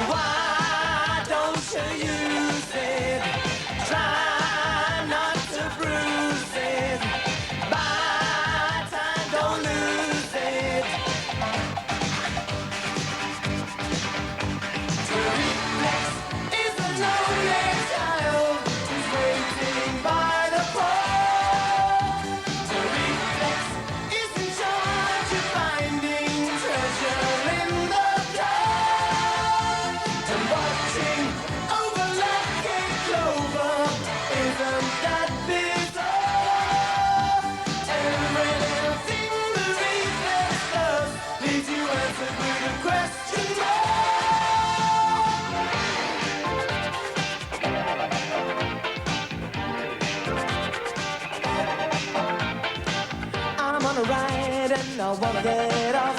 Why don't you use it? Try not to bruise it. Buy time, don't lose it. Is a lonely child who's waiting by the pole. Reflex is in charge of finding treasure in the dark. And watching over like a clover, isn't that bizarre? Every little thing the reflex does leaves you answered with a question. I'll work it out.